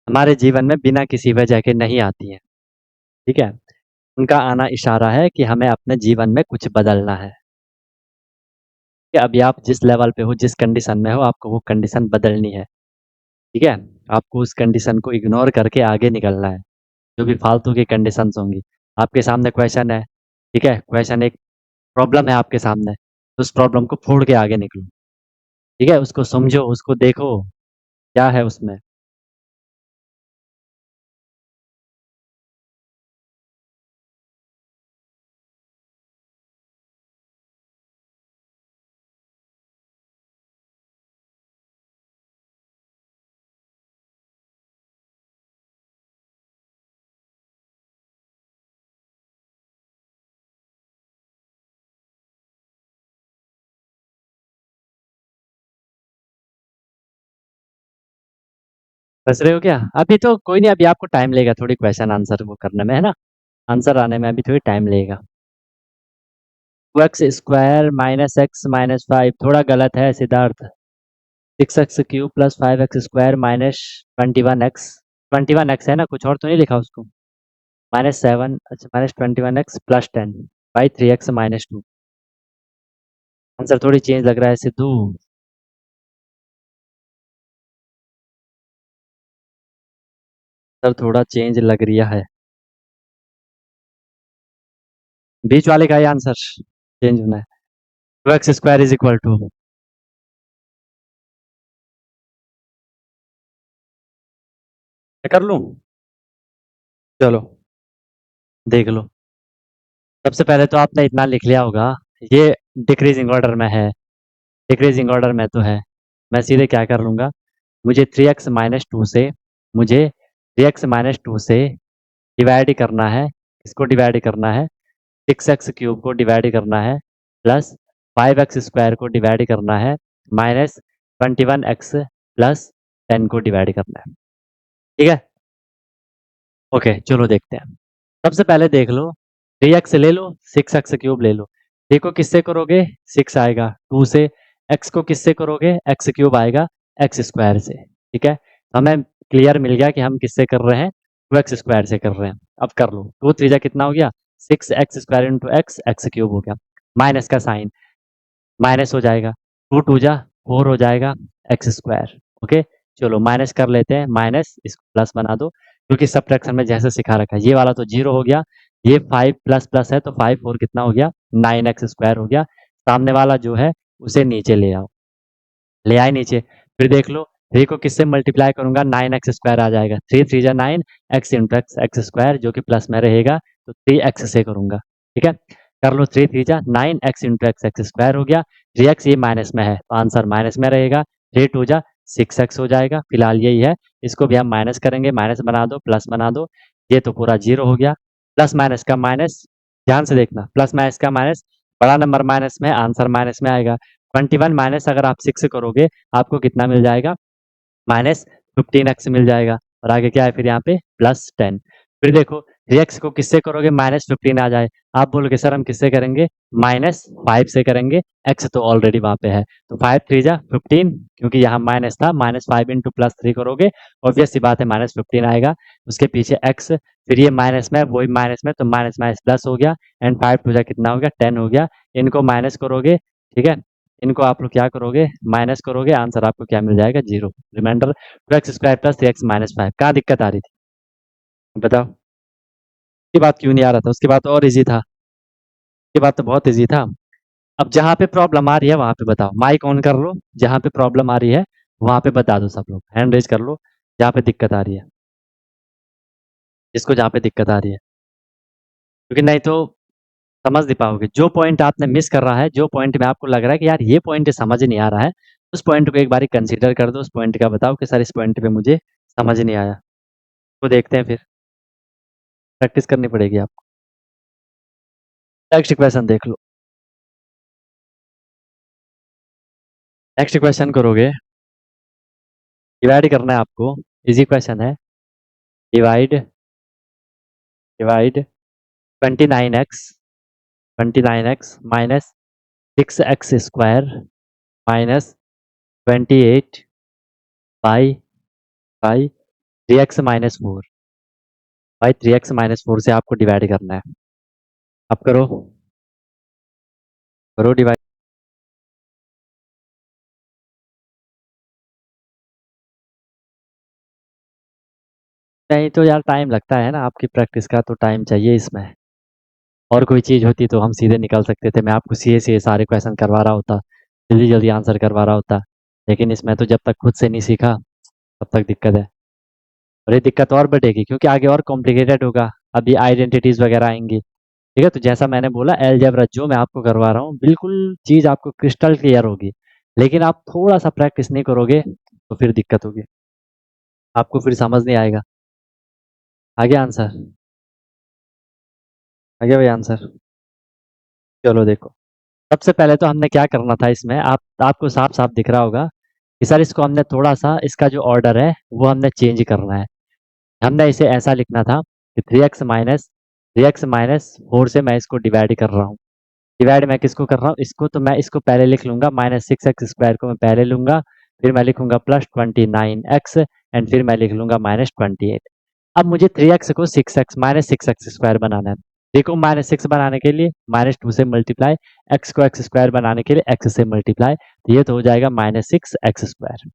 Speaker 1: हमारे जीवन में बिना किसी वजह के नहीं आती हैं। ठीक है? उनका आना इशारा है कि हमें अपने जीवन में कुछ बदलना है। कि अभी आप जिस लेवल पे हो, जिस कंडीशन में हो, आपको वो कंडीशन बदलनी है। ठीक है? आपको उस कंडीशन को इग्नोर करके आगे निकलना है। जो भी फालतू की कंडीशंस होंगी। आपके सामने क्वेश्चन है, ठीक है? क्वेश्चन एक प्रॉब्लम है आपके सामने, तो उस प्रॉब्लम को फोड़ के आगे निकलो। ठीक है? उसको समझो, उसको देखो, क्या है उसमें। फँस रहे हो क्या? अभी तो कोई नहीं, अभी आपको टाइम लगेगा थोड़ी क्वेश्चन आंसर वो करने में, है ना? आंसर आने में अभी थोड़ी टाइम लगेगा। 2x square minus x minus 5 थोड़ा गलत है Siddharth. 6x cube plus 5x square minus 21x। 21x है ना, कुछ और तो नहीं लिखा उसको? माइनस 7, अच्छा minus 21x plus 10 by 3x minus 2। Answer थोड़ी चेंज लग रहा है सिद्धू। आंसर थोड़ा चेंज लग रहा है। बीच वाले का ही आंसर चेंज होना है। 2x square is equal to, मैं कर लूँ? चलो देख लो। सबसे पहले तो आपने इतना लिख लिया होगा, ये डिक्रीजिंग ऑर्डर में है। डिक्रीजिंग ऑर्डर में तो है। मैं सीधे क्या कर लूँगा, मुझे 3x माइनस टू से, मुझे 3x माइनस टू से डिवाइड करना है। इसको डिवाइड करना है, 6x क्यूब को डिवाइड करना है, प्लस 5x स्क्वायर को डिवाइड करना है, माइनस 21x प्लस 10 को डिवाइड करना है। ठीक है? ओके चलो देखते हैं। सबसे पहले देख लो, 3x ले लो, 6x क्यूब ले लो। 3 को किससे करोगे? 6 आएगा, 2 से। x को किससे करोगे? x क्यूब आएगा x स्क्वायर से। ठीक है? हमें क्लियर मिल गया कि हम किससे कर रहे हैं, 2x स्क्वायर से कर रहे हैं। अब कर लो, 2 3 कितना हो गया? 6x square into x, x cube हो गया। माइनस का साइन माइनस हो जाएगा, 2 2 जा 4 हो जाएगा एक्स स्क्वायर। ओके, चलो माइनस कर लेते हैं, माइनस इसको प्लस बना दो, क्योंकि सब्ट्रैक्शन में जैसे सिखा रखा है। ये वाला तो जीरो हो गया, ये 5 प्लस प्लस है तो 5 4 कितना हो गया? 9x स्क्वायर हो गया। सामने वाला जो है उसे नीचे ले आओ, ले आए नीचे। फिर देख लो, 3 को किससे मल्टीप्लाई करूंगा? 9x स्क्वायर आ जाएगा, 3 3 जा 9, x into x x square जो कि प्लस में रहेगा, तो 3x से करूंगा। ठीक है? कर लो 3 3 जा 9 x into x x square हो गया। 3 एक्स ये माइनस में है तो आंसर माइनस में रहेगा। 3 2 जा 6 एक्स हो जाएगा। फिलहाल यही है, इसको भी हम माइनस करेंगे, माइनस बना दो प्लस बना दो, ये तो पूरा जीरो हो गया। प्लस माइनस का माइनस, ध्यान से देखना, प्लस माइनस का माइनस, बड़ा नंबर माइनस में, आंसर माइनस में आएगा। 21 माइनस अगर आप 6 करोगे आपको कितना मिल जाएगा, माइनस 15x मिल जाएगा। और आगे क्या है फिर यहाँ पे प्लस 10। फिर देखो 3x को किससे करोगे माइनस 15 आ जाए, आप बोलोगे सर हम किससे करेंगे, माइनस 5 से करेंगे, x तो ऑलरेडी वहां पे है तो 5 3 जा 15, क्योंकि यहाँ माइनस था, माइनस 5 इंटू प्लस 3 करोगे ऑब्वियस सी बात है माइनस 15 आएगा। उसके पीछे x, फिर ये माइनस में वही माइनस में तो माइनस माइनस प्लस हो गया, एंड 5 टू जा कितना हो गया 10 हो गया। इनको माइनस करोगे, ठीक है, इनको आप लोग क्या करोगे माइनस करोगे, आंसर आपको क्या मिल जाएगा, zero. Reminder 2x square plus 3x minus 5। कहाँ दिक्कत आ रही थी बताओ, उसके बाद क्यों नहीं आ रहा था, उसके बाद तो और इजी था, उसके बाद तो बहुत इजी था। अब जहाँ पे प्रॉब्लम आ रही है वहां पे बताओ, माइक ऑन कर लो, जहाँ पे प्रॉब्लम आ रही है वहां पे बता दो, सब लोग हैंड रेज कर लो जहाँ पे दिक्कत आ रही है, जिसको जहाँ पे दिक्कत आ रही है, क्योंकि नहीं तो समझ नहीं पाओगे। जो पॉइंट आपने मिस कर रहा है, जो पॉइंट में आपको लग रहा है कि यार ये पॉइंट समझ नहीं आ रहा है, उस पॉइंट को एक बार कंसीडर कर दो, उस पॉइंट का बताओ कि सर इस पॉइंट पे मुझे समझ नहीं आया, तो देखते हैं, फिर प्रैक्टिस करनी पड़ेगी आपको। नेक्स्ट क्वेश्चन देख लो, नेक्स्ट क्वेश्चन करोगे, डिवाइड करना है आपको, इजी क्वेश्चन है। Divide divide 29x minus 6x square minus 28 by 3x minus 4, by 3x minus 4 से आपको डिवाइड करना है। अब करो, करो डिवाइड। नहीं तो यार टाइम लगता है ना, आपकी प्रैक्टिस का तो टाइम चाहिए इसमें। और कोई चीज़ होती तो हम सीधे निकल सकते थे, मैं आपको सीधे सारे क्वेश्चन करवा रहा होता, जल्दी जल्दी आंसर करवा रहा होता, लेकिन इसमें तो जब तक खुद से नहीं सीखा तब तक दिक्कत है। और ये दिक्कत और बढ़ेगी क्योंकि आगे और कॉम्प्लिकेटेड होगा, अभी आइडेंटिटीज वगैरह आएंगी, ठीक है। तो जैसा मैंने बोला अलजेब्रा जो मैं आपको करवा रहा हूँ बिल्कुल चीज़ आपको क्रिस्टल क्लियर होगी, लेकिन आप थोड़ा सा प्रैक्टिस नहीं करोगे तो फिर दिक्कत होगी, आपको फिर समझ नहीं आएगा। आगे आंसर, आगे भाई आंसर, चलो देखो, सबसे पहले तो हमने क्या करना था इसमें, आपको साफ साफ दिख रहा होगा कि सर इसको हमने थोड़ा सा, इसका जो ऑर्डर है वो हमने चेंज करना है। हमने इसे ऐसा लिखना था कि 3x माइनस 4 से मैं इसको डिवाइड कर रहा हूँ। डिवाइड मैं किसको कर रहा हूँ, इसको, तो मैं इसको पहले लिख लूंगा, माइनस 6x स्क्वायर को मैं पहले लूंगा, फिर मैं लिखूंगा प्लस 29x, एंड फिर मैं लिख लूंगा माइनस 28। अब मुझे 3x को 6x माइनस 6x स्क्वायर बनाना है। देखो माइनस 6 बनाने के लिए माइनस 2 से मल्टीप्लाई, x को x स्क्वायर बनाने के लिए x से मल्टीप्लाई, तो ये तो हो जाएगा माइनस 6x स्क्वायर,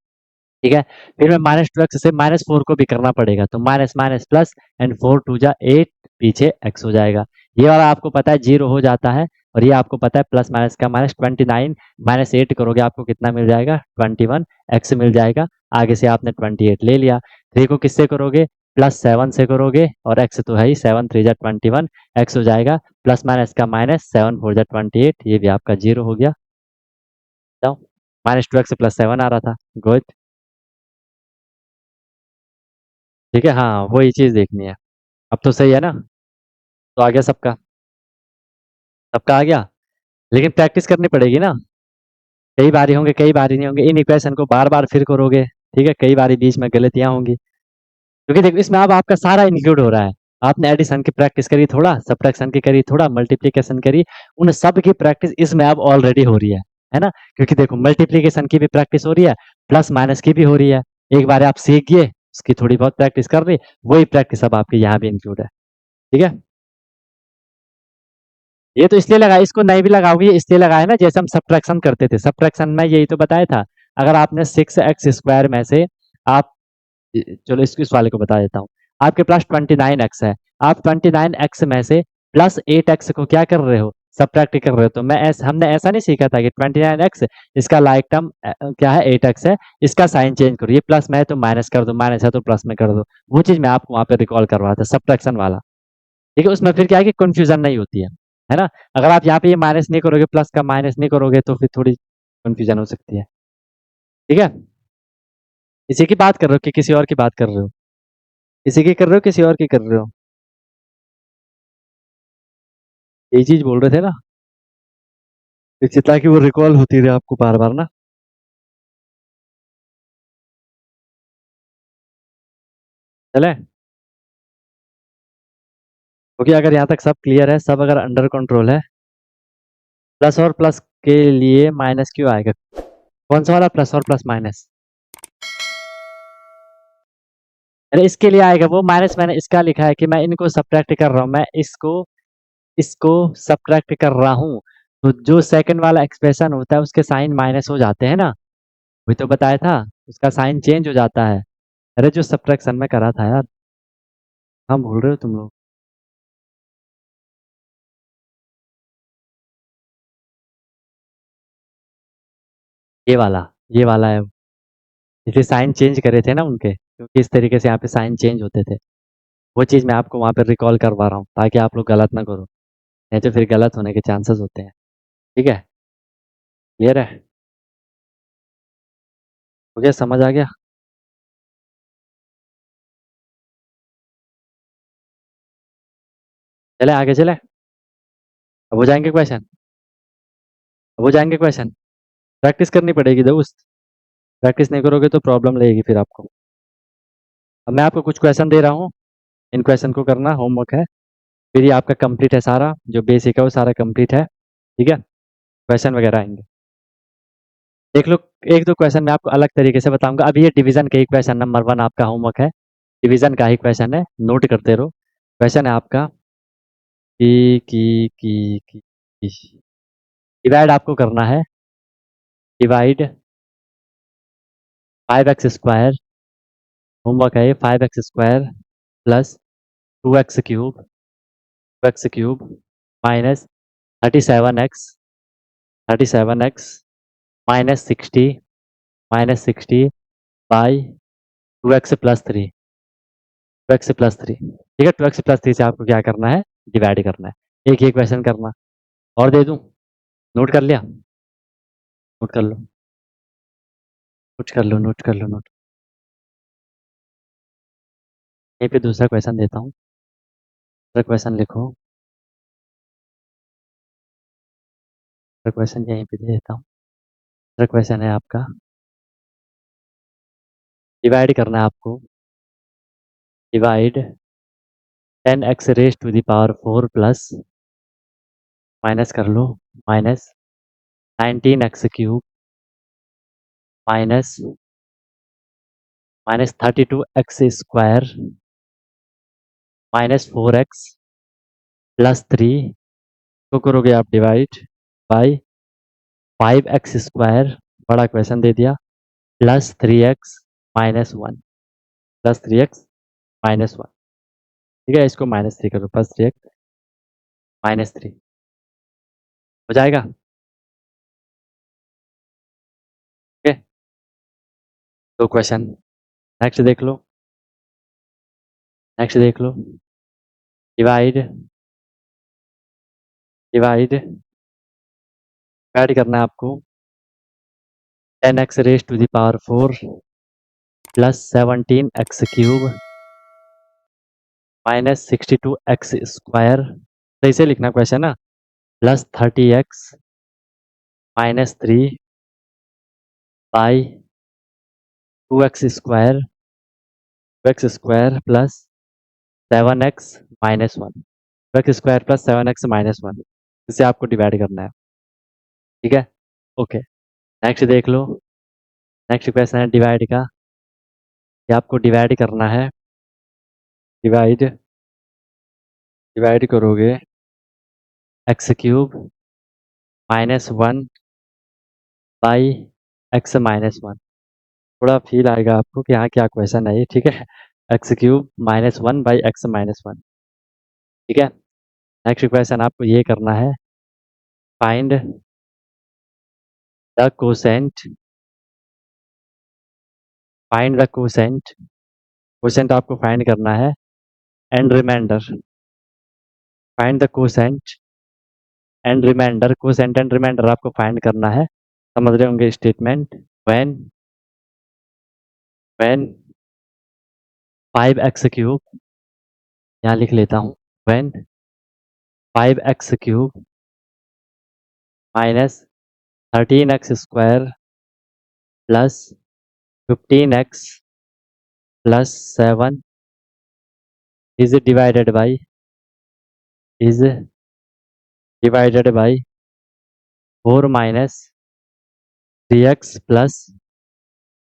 Speaker 1: ठीक है। फिर मैं माइनस 2x से माइनस 4 को भी करना पड़ेगा, तो माइनस माइनस प्लस, एंड 4 2 जा 8, पीछे x हो जाएगा। ये वाला आपको पता है जीरो हो जाता है, और ये आपको पता है प्लस माइनस का माइनस 29 माइनस 8 करोगे आपको कितना मिल जाएगा 21 x मिल जाएगा। आगे से आपने 28 ले लिया। 3 को किससे करोगे, प्लस 7 से करोगे, और x तो है ही, 7 3 जा 21, x हो जाएगा प्लस माइनस का माइनस, 7 4 जा 28, ये भी आपका जीरो हो गया। माइनस 2x प्लस 7 आ रहा था, गुड, ठीक है। हाँ वही चीज़ देखनी है, अब तो सही है ना, तो आ गया सबका, सबका आ गया, लेकिन प्रैक्टिस करनी पड़ेगी ना, कई बारी होंगे कई बारी नहीं होंगे, इन इक्वेशन को बार बार फिर करोगे, ठीक है, कई बारी बीच में गलतियां होंगी, क्योंकि देखो इसमें अब आपका सारा इंक्लूड हो रहा है। आपने एडिशन की प्रैक्टिस करी थोड़ा, सब्ट्रैक्शन की करी थोड़ा, मल्टीप्लिकेशन करी, उन सब की प्रैक्टिस इसमें अब ऑलरेडी हो रही है ना, क्योंकि देखो मल्टीप्लिकेशन की भी प्रैक्टिस हो रही है, प्लस माइनस की भी हो रही है, एक बार आप सीख गए, उसकी थोड़ी बहुत प्रैक्टिस कर ली, वही प्रैक्टिस अब आपकी यहाँ भी इंक्लूड है, ठीक है। ये तो इसलिए लगा, इसको नहीं भी लगाओगे ये इसलिए लगाया ना, जैसे हम सब्ट्रैक्शन करते थे, सब्ट्रैक्शन में यही तो बताया था, अगर आपने 6x स्क्वायर में से आप, चलो इस वाले को बता देता हूँ, आपके पास 29x है, आप 29x में से प्लस 8x को क्या कर रहे हो, सब्ट्रैक्ट कर रहे हो, तो हमने ऐसा नहीं सीखा था कि 29x इसका लाइक टर्म क्या है 8x है, इसका साइन चेंज करो, ये प्लस में है तो माइनस कर दो, माइनस है तो प्लस में कर दो, वो चीज मैं आपको वहां पे रिकॉल करवा था सब्ट्रैक्शन वाला, ठीक है। उसमें फिर क्या है कि कंफ्यूजन नहीं होती है, है ना? अगर आप यहाँ पे ये माइनस नहीं करोगे, प्लस का माइनस नहीं करोगे तो फिर थोड़ी कन्फ्यूजन हो सकती है। ठीक है? इसी की बात कर रहे हो कि किसी और की बात कर रहे हो? इसी की कर रहे हो, किसी और की कर रहे हो? यही चीज़ बोल रहे थे ना? इससे ताकि वो रिकॉल होती रहे आपको बार-बार ना। चलें? क्योंकि अगर यहाँ तक सब क्लियर है, सब अगर अंडर कंट्रोल है, प्लस और प्लस के लिए माइनस क्यों आएगा? कौन सा वाला प्लस और प्लस माइनस? अरे इसके लिए आएगा वो माइनस, मैंने इसका लिखा है कि मैं इनको सब्ट्रैक्ट कर रहा हूँ, मैं इसको इसको सब्ट्रैक्ट कर रहा हूँ। तो जो सेकंड वाला एक्सप्रेशन होता है उसके साइन माइनस हो जाते हैं ना, वही तो बताया था, उसका साइन चेंज हो जाता है। अरे जो सब्ट्रैक्शन में करा था यार, हम भूल रहे हो तुम लोग। ये वाला है, इसलिए साइन चेंज करे थे ना उनके, क्योंकि इस तरीके से यहाँ पे साइन चेंज होते थे। वो चीज़ मैं आपको वहाँ पे रिकॉल करवा रहा हूँ ताकि आप लोग गलत ना करो, नहीं तो फिर गलत होने के चांसेस होते हैं। ठीक है? क्लियर है? हो गया, समझ आ गया? चले आगे चले, अब हो जाएंगे क्वेश्चन, अब हो जाएंगे क्वेश्चन। प्रैक्टिस करनी पड़ेगी दोस्त, प्रैक्टिस नहीं करोगे तो प्रॉब्लम लगेगी फिर आपको। अब मैं आपको कुछ क्वेश्चन दे रहा हूँ, इन क्वेश्चन को करना होमवर्क है, फिर ये आपका कंप्लीट है, सारा जो बेसिक है वो सारा कंप्लीट है। ठीक है? क्वेश्चन वगैरह आएंगे, देख लो। एक दो क्वेश्चन मैं आपको अलग तरीके से बताऊंगा। अभी ये डिवीजन के ही क्वेश्चन नंबर 1 आपका होमवर्क है, डिवीजन का ही क्वेश्चन है, नोट करते रहो। क्वेश्चन है आपका की डिवाइड आपको करना है, डिवाइड 5x² होमवर्क है ये, 5x² plus 2x³ minus 37x minus 60 by 2x plus 3 ठीक है? 2x प्लस 3 से आपको क्या करना है? डिवाइड करना है। एक ही क्वेश्चन करना, और दे दूं? नोट कर लिया? नोट कर लो, नोट कर लो, नोट कर लो, नोट। यहीं पे दूसरा क्वेश्चन देता हूँ, दूसरा क्वेश्चन लिखो, दूसरा क्वेश्चन यहीं पे दे देता हूँ। दूसरा क्वेश्चन है आपका, डिवाइड करना है आपको, डिवाइड 10x⁴ प्लस, माइनस कर लो, minus 19x³ minus -32x² -4x plus 3 को करोगे आप डिवाइड बाई 5x² बड़ा क्वेश्चन दे दिया, प्लस 3x -1 प्लस 3x -1। ठीक है? इसको -3 करो, प्लस 3x -3 हो जाएगा। ठीक है? तो क्वेश्चन नेक्स्ट देख लो, नेक्स्ट देख लो, डिवाइड डिवाइड डिवाइड करना है आपको 10x⁴ प्लस 17x³ -62x², सही से लिखना क्वेश्चन ना, plus 30x -3 by 2x² plus 7x -1 2x² plus 7x -1, इसे आपको डिवाइड करना है। ठीक है? ओके, नेक्स्ट देख लो, नेक्स्ट क्वेश्चन है डिवाइड का, ये आपको डिवाइड करना है, डिवाइड डिवाइड करोगे x³ -1 बाई x -1, थोड़ा फील आएगा आपको कि हाँ क्या क्वेश्चन है ये। ठीक है? x³ -1 by x -1। ठीक है? नेक्स्ट क्वेश्चन आपको ये करना है, find the quotient, find the quotient, quotient आपको फाइंड करना है, and reminder, find the quotient and reminder, quotient and reminder आपको फाइंड करना है। समझ रहे होंगे स्टेटमेंट। व्हेन 5x³ यहाँ लिख लेता हूँ, when 5x³ minus 13x² plus 15x plus 7 is divided by 4 minus 3x plus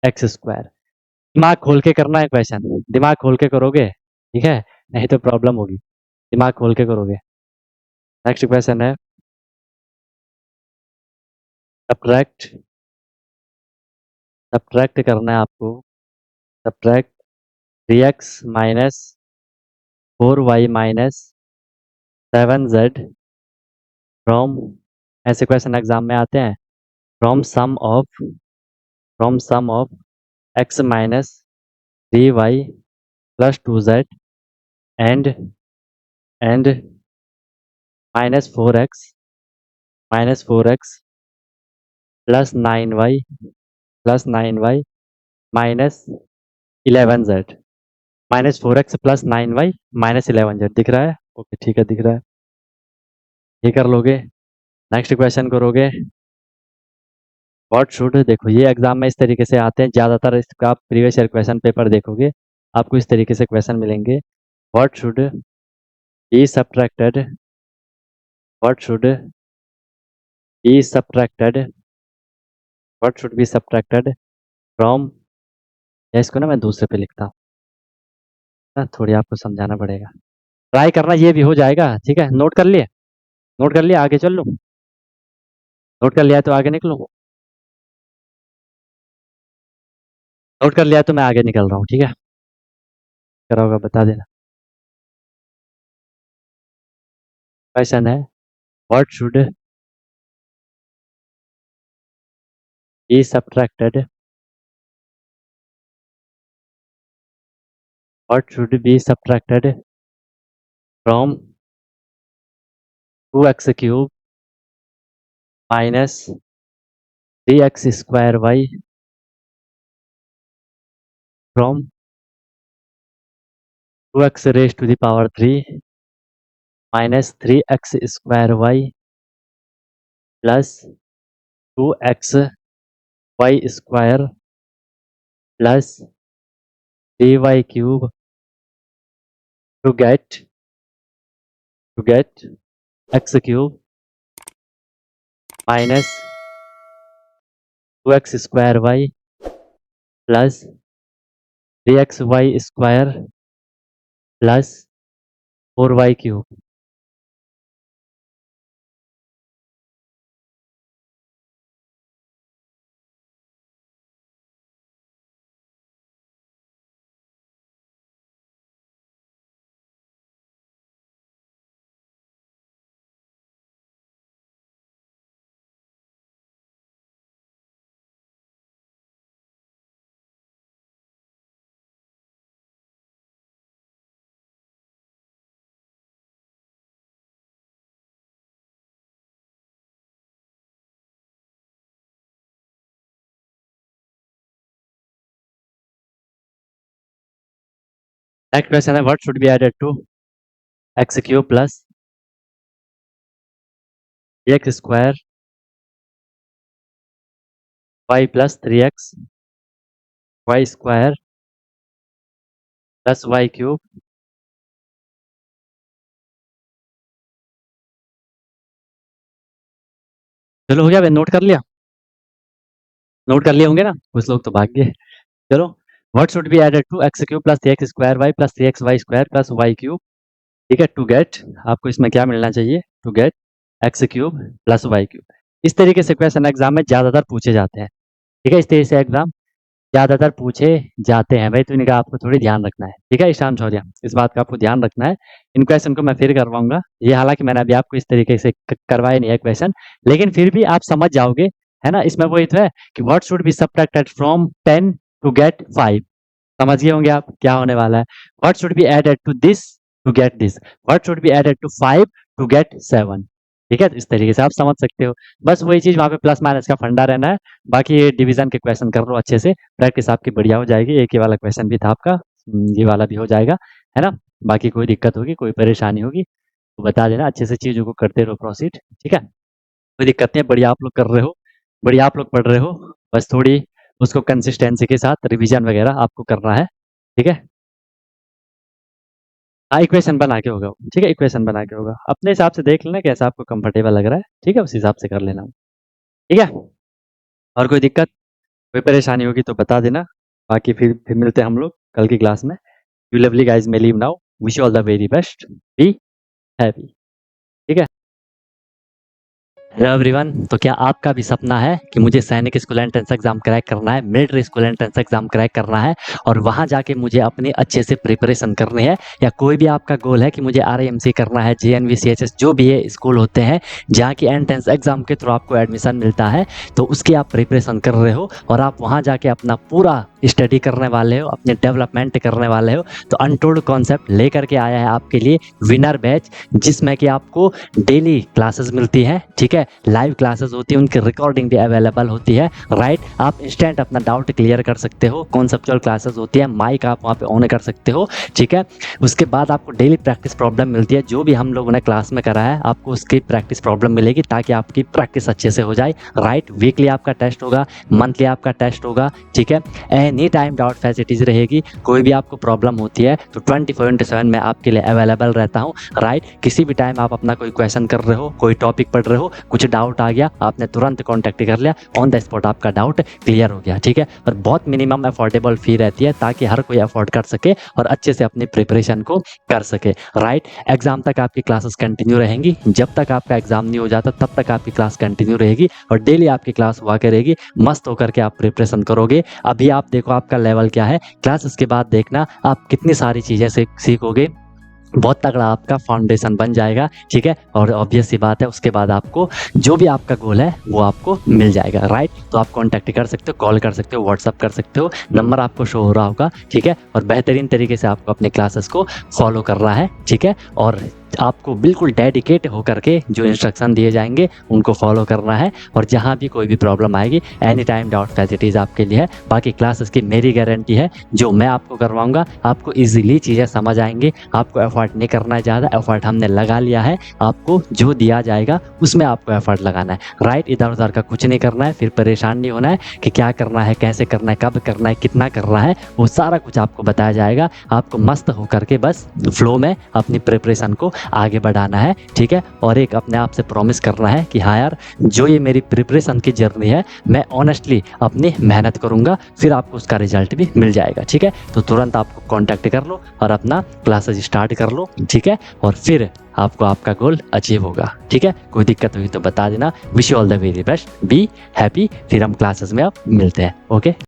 Speaker 1: x²। दिमाग खोल के करना है क्वेश्चन, दिमाग खोल के करोगे, ठीक है, नहीं तो प्रॉब्लम होगी। दिमाग खोल के करोगे। नेक्स्ट क्वेश्चन है सब्ट्रैक्ट करना है आपको। Subtract 3x minus 4y minus 7z from, ऐसे क्वेश्चन एग्जाम में आते हैं, from sum of x minus 3y plus 2z and minus 4x plus 9y minus 11z। Minus 4x plus 9y minus 11z दिख रहा है? ओके, ठीक है, दिख रहा है, ये कर लोगे। नेक्स्ट क्वेश्चन करोगे, व्हाट शुड, देखो ये एग्जाम में इस तरीके से आते हैं ज़्यादातर, इसका आप प्रीवियस ईयर क्वेश्चन पेपर देखोगे आपको इस तरीके से क्वेश्चन मिलेंगे। What should be subtracted from, इसको ना मैं दूसरे पे लिखता हूँ ना, थोड़ी आपको समझाना पड़ेगा, ट्राई करना, ये भी हो जाएगा, ठीक है। नोट कर लिए, आगे चल लूँ? नोट कर लिया तो आगे निकलूँ? नोट कर लिया तो मैं आगे निकल रहा हूँ, ठीक है, करा होगा बता देना। क्वेश्चन है, what should be subtracted from 2x³ minus 3x² from 2x raise to the power 3 minus 3x² plus 2xy² plus 3y³ to get x³ minus 2x² plus 3xy² plus 4y³। Next question है, what should be added to x³ plus x² y plus 3x y² plus y³। चलो हो गया, note कर लिया? Note कर लिए होंगे ना, कुछ लोग तो भाग गए। चलो, what should be added to x³ plus 3x² plus 3xy² plus y³, ठीक है, टू गेट, आपको इसमें क्या मिलना चाहिए, to get x³ plus y³। इस तरीके से क्वेश्चन एग्जाम में ज़्यादातर पूछे जाते हैं, ठीक है, इस तरीके से एग्जाम ज़्यादातर पूछे जाते हैं भाई, तो इनका आपको थोड़ी ध्यान रखना है, ठीक है ईशान शौर्या, इस बात का आपको ध्यान रखना है। इन क्वेश्चन को मैं फिर करवाऊंगा, ये हालांकि मैंने अभी आपको इस तरीके से करवाए नहीं है क्वेश्चन, लेकिन फिर भी आप समझ जाओगे, है ना। इसमें वही तो है कि what should be subtracted from 10 to get 5, समझ गए होंगे आप क्या होने वाला है। What should be added to this to get this, what should be added to 5 to get 7, ठीक है, तो इस तरीके से आप समझ सकते हो। बस वही चीज़ वहाँ पे प्लस माइनस का फंडा रहना है। बाकी ये डिवीज़न के क्वेश्चन कर लो अच्छे से, प्रैक्टिस आपकी बढ़िया हो जाएगी। एक ही वाला क्वेश्चन भी था आपका, ये वाला भी हो जाएगा, है ना? बाकी कोई दिक्कत होगी, कोई परेशानी होगी तो बता देना, अच्छे से चीज़ों को करते रहो प्रोसीड, ठीक है? कोई दिक्कत नहीं है, बढ़िया आप लोग कर रहे हो, बढ़िया आप लोग पढ़ रहे हो। बस थोड़ी उसको कंसिस्टेंसी के साथ रिवीजन वगैरह आपको करना है, ठीक है? हाँ, इक्वेशन बना के होगा वो, ठीक है? इक्वेशन बना के होगा। अपने हिसाब से देख लेना कैसा आपको कंफर्टेबल लग रहा है, ठीक है? उस हिसाब से कर लेना, ठीक है? और कोई दिक्कत, कोई परेशानी होगी तो बता देना। बाकी फिर मिलते हैं हम लोग कल की क्लास में। You lovely guys may leave now. Wish you all the very best. Be happy. ठीक है? हेलो एवरीवन, तो क्या आपका भी सपना है कि मुझे सैनिक स्कूल एंट्रेंस एग्जाम क्रैक करना है, military school entrance exam crack करना है और वहां जाके मुझे अपनी अच्छे से प्रिपरेशन करनी है, या कोई भी आपका गोल है कि मुझे आरआईएमसी करना है, जेएनवी, सीएचएस जो भी ये स्कूल होते हैं जहाँ की एंट्रेंस एग्जाम के थ्रू आपको एडमिशन मिलता है, तो उसकी आप प्रिपरेशन कर रहे हो और आप वहाँ जाके अपना पूरा स्टडी करने वाले हो, अपने डेवलपमेंट करने वाले हो, तो अनटोल्ड कॉन्सेप्ट लेकर के आया है आपके लिए विनर बैच, जिसमें कि आपको डेली क्लासेस मिलती है, ठीक है? लाइव क्लासेस होती है, उनकी रिकॉर्डिंग भी अवेलेबल होती है, राइट? आप इंस्टेंट अपना डाउट क्लियर कर सकते हो, कॉन्सेप्चुअल क्लासेस होती है, माइक आप वहाँ पे ऑन कर सकते हो, ठीक है? उसके बाद आपको डेली प्रैक्टिस प्रॉब्लम मिलती है, जो भी हम लोगों ने क्लास में करा है आपको उसकी प्रैक्टिस प्रॉब्लम मिलेगी ताकि आपकी प्रैक्टिस अच्छे से हो जाए, राइट? वीकली आपका टेस्ट होगा, मंथली आपका टेस्ट होगा, ठीक है? एनी टाइम डाउट फैसिलिटीज रहेगी, कोई भी आपको प्रॉब्लम होती है तो 24/7 मैं आपके लिए अवेलेबल रहता हूँ, राइट? किसी भी टाइम आप अपना कोई क्वेश्चन कर रहे हो, कोई टॉपिक पढ़ रहे हो, कुछ डाउट आ गया, आपने तुरंत कॉन्टैक्ट कर लिया, ऑन द स्पॉट आपका डाउट क्लियर हो गया, ठीक है? और बहुत मिनिमम अफोर्डेबल फी रहती है ताकि हर कोई अफोर्ड कर सके और अच्छे से अपनी प्रिपरेशन को कर सके, राइट? एग्जाम तक आपकी क्लासेस कंटिन्यू रहेंगी, जब तक आपका एग्जाम नहीं हो जाता तब तक आपकी क्लास कंटिन्यू रहेगी और डेली आपकी क्लास हुआ करेगी, मस्त होकर के आप प्रिपरेशन करोगे। अभी आप देखो आपका लेवल क्या है, क्लासेस के बाद देखना आप कितनी सारी चीज़ें सीखोगे, बहुत तगड़ा आपका फाउंडेशन बन जाएगा, ठीक है? और ऑब्वियस सी बात है उसके बाद आपको जो भी आपका गोल है वो आपको मिल जाएगा, राइट? तो आप कॉन्टैक्ट कर सकते हो, कॉल कर सकते हो, व्हाट्सअप कर सकते हो, नंबर आपको शो हो रहा होगा, ठीक है? और बेहतरीन तरीके से आपको अपने क्लासेस को फॉलो करना है, ठीक है? और आपको बिल्कुल डेडिकेट होकर के जो इंस्ट्रक्शन दिए जाएंगे उनको फॉलो करना है और जहाँ भी कोई भी प्रॉब्लम आएगी एनी टाइम डाउट फैसिलिटीज़ आपके लिए है। बाकी क्लासेस की मेरी गारंटी है, जो मैं आपको करवाऊंगा आपको इजीली चीज़ें समझ आएंगी, आपको एफर्ट नहीं करना है ज़्यादा, एफर्ट हमने लगा लिया है, आपको जो दिया जाएगा उसमें आपको एफर्ट लगाना है, राइट? इधर उधर का कुछ नहीं करना है, फिर परेशान नहीं होना है कि क्या करना है, कैसे करना है, कब करना है, कितना करना है, वो सारा कुछ आपको बताया जाएगा। आपको मस्त होकर के बस फ्लो में अपनी प्रिपरेशन को आगे बढ़ाना है, ठीक है? और एक अपने आप से प्रॉमिस करना है कि हाँ यार, जो ये मेरी प्रिपरेशन की जर्नी है मैं ऑनेस्टली अपनी मेहनत करूंगा, फिर आपको उसका रिजल्ट भी मिल जाएगा, ठीक है? तो तुरंत आपको कांटेक्ट कर लो और अपना क्लासेस स्टार्ट कर लो, ठीक है? और फिर आपको आपका गोल अचीव होगा, ठीक है? कोई दिक्कत हुई तो बता देना। Wish you all the very best, be happy. फिर हम क्लासेस में आप मिलते हैं, ओके?